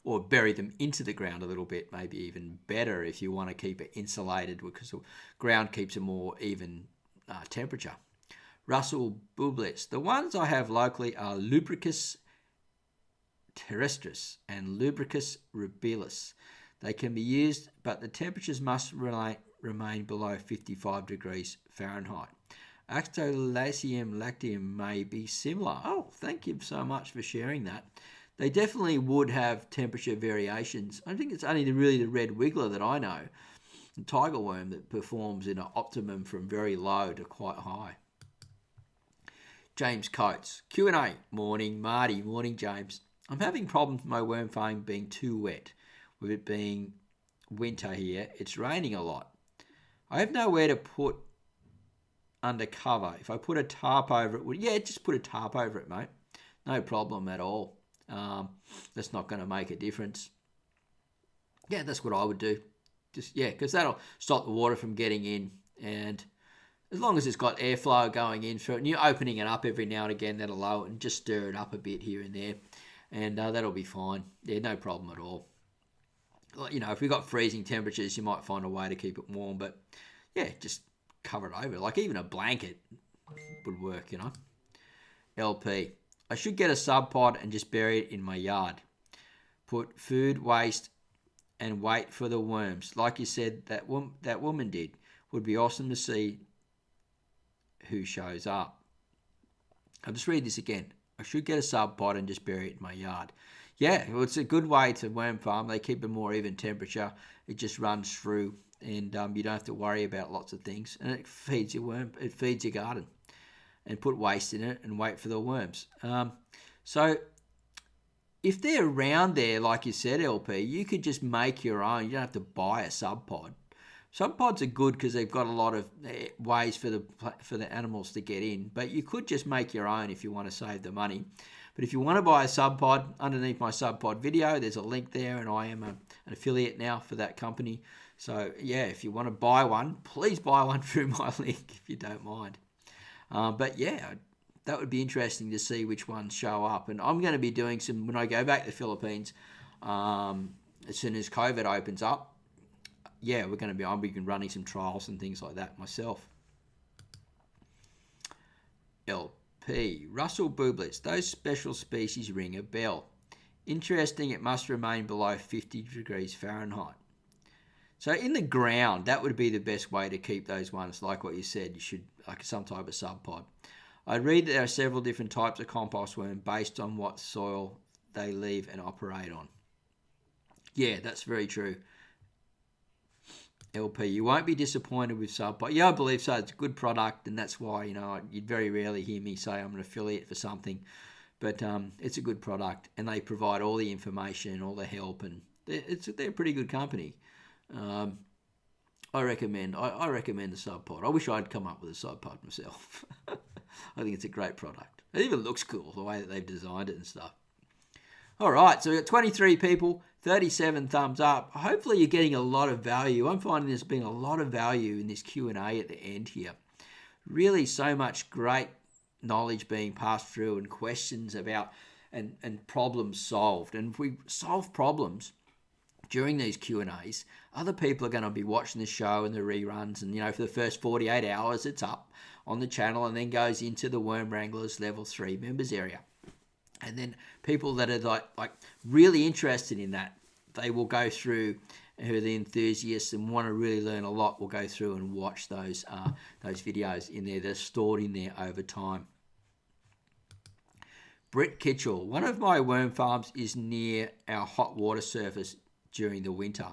S1: Or bury them into the ground a little bit, maybe even better if you want to keep it insulated, because the ground keeps a more even temperature. Russell Bublitz. The ones I have locally are Lubricus terrestris and Lubricus rubilis. They can be used, but the temperatures must remain below 55 degrees Fahrenheit. Actolaceum lacteum may be similar. Oh, thank you so much for sharing that. They definitely would have temperature variations. I think it's only really the red wiggler that I know, the tiger worm, that performs in an optimum from very low to quite high. James Coates. Q&A. Morning, Marty. Morning, James. I'm having problems with my worm farming being too wet. With it being winter here, it's raining a lot. I have nowhere to put under cover. If I put a tarp over it, just put a tarp over it, mate. No problem at all. That's not going to make a difference. Yeah, that's what I would do. Just, yeah, because that'll stop the water from getting in. And as long as it's got airflow going in through it, and you're opening it up every now and again, that'll allow it, and just stir it up a bit here and there. And that'll be fine. Yeah, no problem at all. You know, if we've got freezing temperatures, you might find a way to keep it warm. But, yeah, just cover it over. Like even a blanket would work, you know. LP. I should get a sub pod and just bury it in my yard. Put food waste and wait for the worms. Like you said, that woman did. Would be awesome to see who shows up. I'll just read this again. I should get a sub pod and just bury it in my yard. Yeah, well, it's a good way to worm farm. They keep a more even temperature. It just runs through, and you don't have to worry about lots of things. And it feeds your worm. It feeds your garden. And put waste in it and wait for the worms. So if they're around there, like you said, LP, you could just make your own. You don't have to buy a sub pod. Sub pods are good because they've got a lot of ways for the animals to get in. But you could just make your own if you want to save the money. But if you want to buy a sub pod, underneath my sub pod video, there's a link there, and I am an affiliate now for that company. So yeah, if you want to buy one, please buy one through my link if you don't mind. But yeah, that would be interesting to see which ones show up. And I'm going to be doing some, when I go back to the Philippines, as soon as COVID opens up, yeah, I'll be running some trials and things like that myself. LP. Russell Bublitz. Those special species ring a bell. Interesting, it must remain below 50 degrees Fahrenheit. So in the ground, that would be the best way to keep those ones. Like what you said, you should, like some type of sub pod. I read that there are several different types of compost worm based on what soil they leave and operate on. Yeah, that's very true. LP, you won't be disappointed with sub pod. Yeah, I believe so. It's a good product, and that's why, you know, you'd very rarely hear me say I'm an affiliate for something. But it's a good product, and they provide all the information, all the help, and they're a pretty good company. I recommend the sub pod. I wish I'd come up with a sub pod myself. I think it's a great product. It even looks cool, the way that they've designed it and stuff. All right, so we've got 23 people, 37 thumbs up. Hopefully you're getting a lot of value. I'm finding there's been a lot of value in this Q&A at the end here. Really so much great knowledge being passed through and questions about and problems solved. And if we solve problems during these Q&As, other people are going to be watching the show and the reruns, and, you know, for the first 48 hours it's up on the channel and then goes into the Worm Wranglers Level 3 members area. And then people that are like really interested in that, they will go through, who are the enthusiasts and want to really learn a lot, will go through and watch those videos in there. They're stored in there over time. Britt Kitchell, one of my worm farms is near our hot water surface during the winter.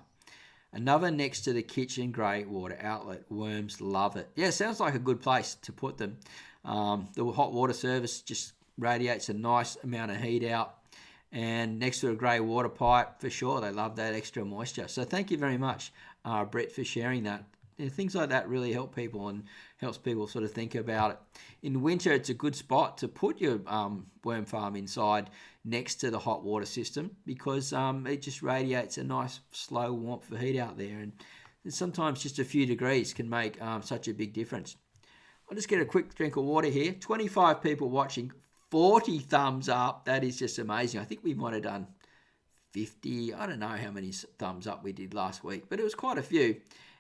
S1: Another next to the kitchen grey water outlet. Worms love it. Yeah, sounds like a good place to put them. The hot water service just radiates a nice amount of heat out, and next to a grey water pipe, for sure, they love that extra moisture. So thank you very much, Brett, for sharing that. You know, things like that really help people and helps people sort of think about it. In winter, it's a good spot to put your worm farm inside next to the hot water system, because it just radiates a nice slow warmth of heat out there, and sometimes just a few degrees can make such a big difference. I'll just get a quick drink of water here. 25 people watching, 40 thumbs up. That is just amazing. I think we might have done 50. I don't know how many thumbs up we did last week, but it was quite a few.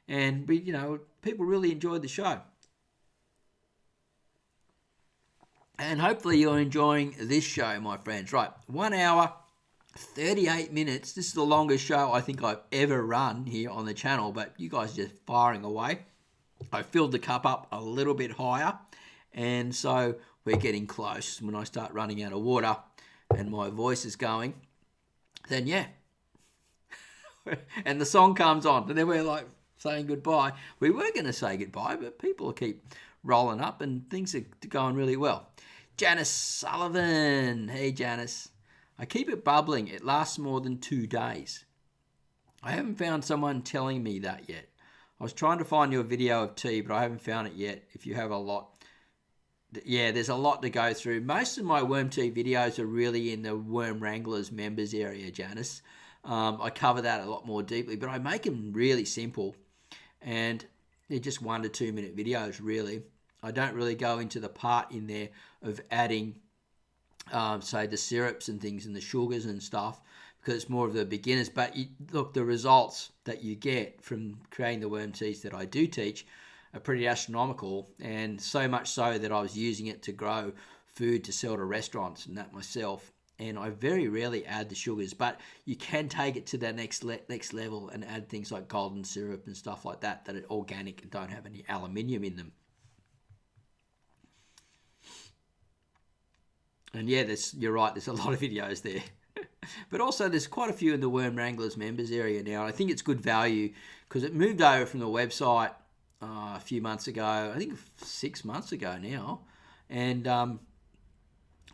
S1: And we, you know, people really enjoyed the show. And hopefully you're enjoying this show, my friends. Right, 1 hour, 38 minutes. This is the longest show I think I've ever run here on the channel, but you guys are just firing away. I filled the cup up a little bit higher, and so we're getting close. When I start running out of water and my voice is going, then yeah. And the song comes on, and then we're like saying goodbye. We were going to say goodbye, but people keep rolling up and things are going really well. Janice Sullivan. Hey, Janice. I keep it bubbling. It lasts more than 2 days. I haven't found someone telling me that yet. I was trying to find you a video of tea, but I haven't found it yet. If you have a lot yeah, there's a lot to go through. Most of my worm tea videos are really in the Worm Wranglers members area, Janice. I cover that a lot more deeply, but I make them really simple, and they're just 1 to 2 minute videos, really. I don't really go into the part in there of adding, say, the syrups and things and the sugars and stuff, because it's more of the beginners. But look, the results that you get from creating the worm teas that I do teach are pretty astronomical, and so much so that I was using it to grow food to sell to restaurants and that myself. And I very rarely add the sugars, but you can take it to the next level and add things like golden syrup and stuff like that that are organic and don't have any aluminium in them. And yeah, you're right, there's a lot of videos there. But also there's quite a few in the Worm Wranglers members area now. I think it's good value because it moved over from the website a few months ago, I think 6 months ago now. And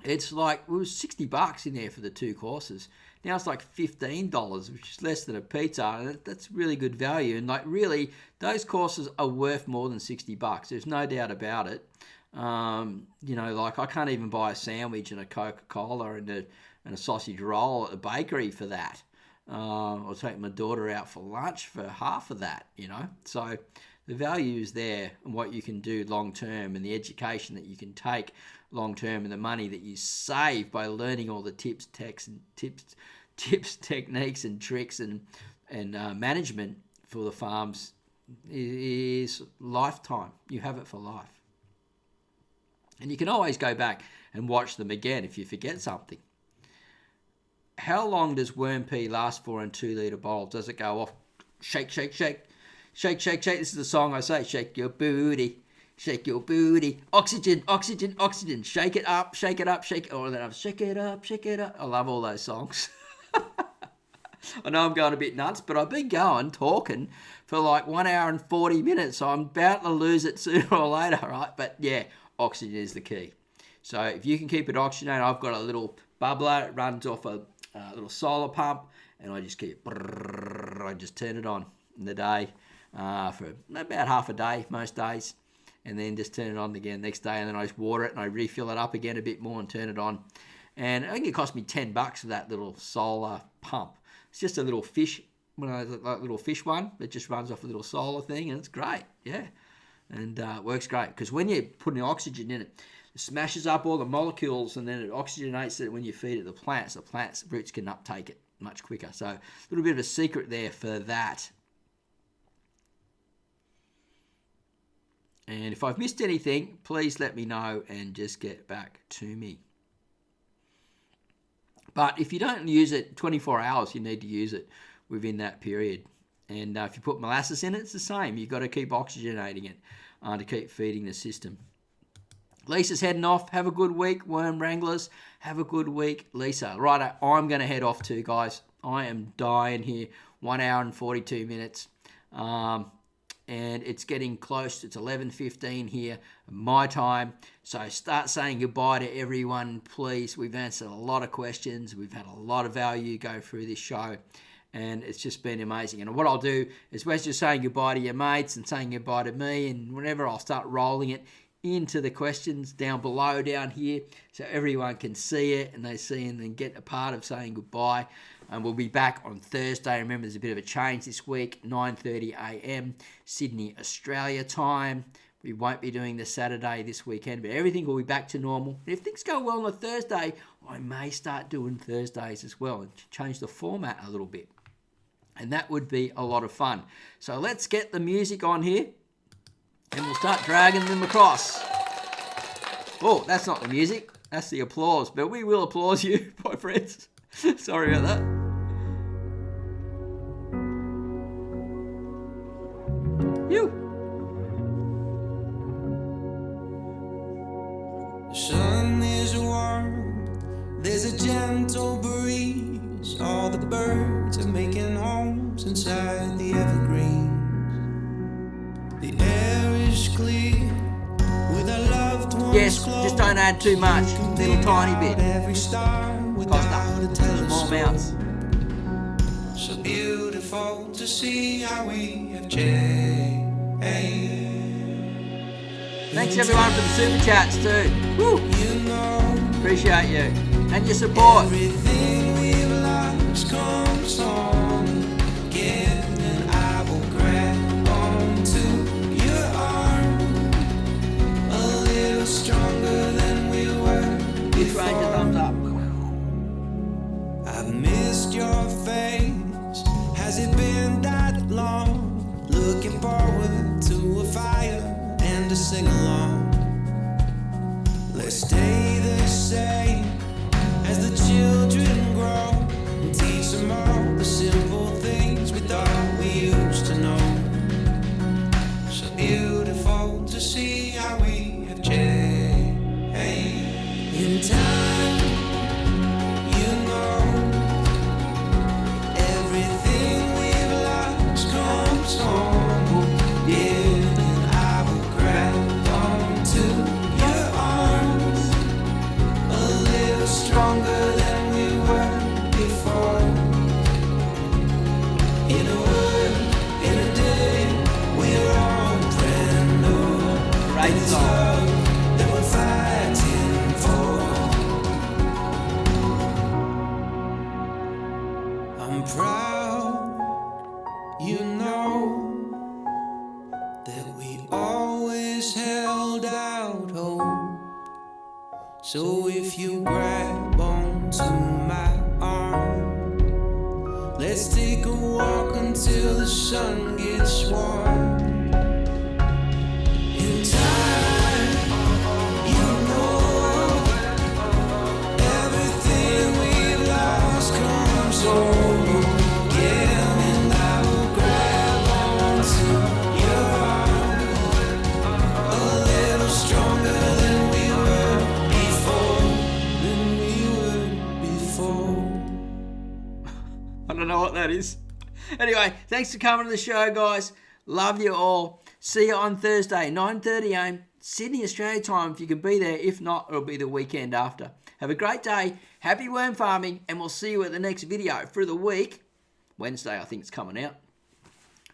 S1: it's like, it was $60 in there for the 2 courses. Now it's like $15, which is less than a pizza. And that's really good value. And like really, those courses are worth more than $60. There's no doubt about it. You know, like I can't even buy a sandwich and a Coca-Cola and a sausage roll at the bakery for that. I'll take my daughter out for lunch for half of that, you know. So the value is there, and what you can do long term, and the education that you can take long term, and the money that you save by learning all the tips, techniques, and tricks, and management for the farms is lifetime. You have it for life, and you can always go back and watch them again if you forget something. How long does worm pea last for in 2 litre bottles? Does it go off? Shake, shake, shake. Shake, shake, shake. This is the song I say. Shake your booty. Shake your booty. Oxygen, oxygen, oxygen. Shake it up, shake it up, shake it. Or then I've shake it up, shake it up. I love all those songs. I know I'm going a bit nuts, but I've been talking for like 1 hour and 40 minutes. So I'm about to lose it sooner or later, right? But yeah, oxygen is the key. So if you can keep it oxygenated, I've got a little bubbler. It runs off a little solar pump, and I just I just turn it on in the day for about half a day most days, and then just turn it on again next day, and then I just water it and I refill it up again a bit more and turn it on. And I think it cost me $10 for that little solar pump. It's just a little fish, little fish one that just runs off a little solar thing, and it's great, yeah, and it works great because when you're putting oxygen in it, it smashes up all the molecules, and then it oxygenates it when you feed it the plants. The plants' roots can uptake it much quicker. So a little bit of a secret there for that. And if I've missed anything, please let me know and just get back to me. But if you don't use it 24 hours, you need to use it within that period. And if you put molasses in it, it's the same. You've got to keep oxygenating it to keep feeding the system. Lisa's heading off. Have a good week, Worm Wranglers. Have a good week, Lisa. Right, I'm going to head off too, guys. I am dying here. 1 hour and 42 minutes. And it's getting close. It's 11:15 here, my time. So start saying goodbye to everyone, please. We've answered a lot of questions. We've had a lot of value go through this show. And it's just been amazing. And what I'll do is, as you're saying goodbye to your mates and saying goodbye to me, and whenever I'll start rolling it into the questions down below down here, so everyone can see it and they see and then get a part of saying goodbye. And we'll be back on Thursday. Remember, there's a bit of a change this week, 9:30 a.m. Sydney, Australia time. We won't be doing the Saturday this weekend, but everything will be back to normal. And if things go well on a Thursday, I may start doing Thursdays as well and change the format a little bit. And that would be a lot of fun. So let's get the music on here and we'll start dragging them across. Oh, that's not the music. That's the applause. But we will applaud you, my friends. Sorry about that. You.
S2: The sun is warm, there's a gentle breeze. All the birds are making homes inside the evergreens. The air is clear with our loved ones.
S1: Yes, just don't add too much. Little tiny bit.
S2: Every star without a
S1: Small amounts.
S2: So beautiful to see how we have changed.
S1: Thanks everyone for the super chats too. Woo.
S2: You know
S1: Appreciate you and your support.
S2: everything we've lost comes home again, and I will grab onto your arm a little stronger than we were
S1: Give Ranger a thumbs up.
S2: I've missed your face. Has it been that long? Looking forward to a fire and a sing along. Let's stay the same as the children grow and teach them all the simple things we thought we used to know. So beautiful to see how we have changed in time. You know everything we've lost comes home. Yeah, and I will grab onto your arms a little stronger than we were before. In a word, in a day, we're all brand new.
S1: Great
S2: And it's
S1: song.
S2: love that we're fighting for. I'm proud, you know, that we always held out hope. So if you grab onto my arm, let's take a walk until the sun gets warm. In time, you know, everything we've lost comes home again, and I will grab onto your arm a little stronger than we were before.
S1: I don't know what that is. Anyway, thanks for coming to the show, guys. Love you all. See you on Thursday, 9:30 a.m. Sydney, Australia time, if you can be there. If not, it'll be the weekend after. Have a great day. Happy worm farming, and we'll see you at the next video for the week. Wednesday, I think it's coming out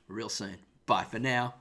S1: real soon. Bye for now.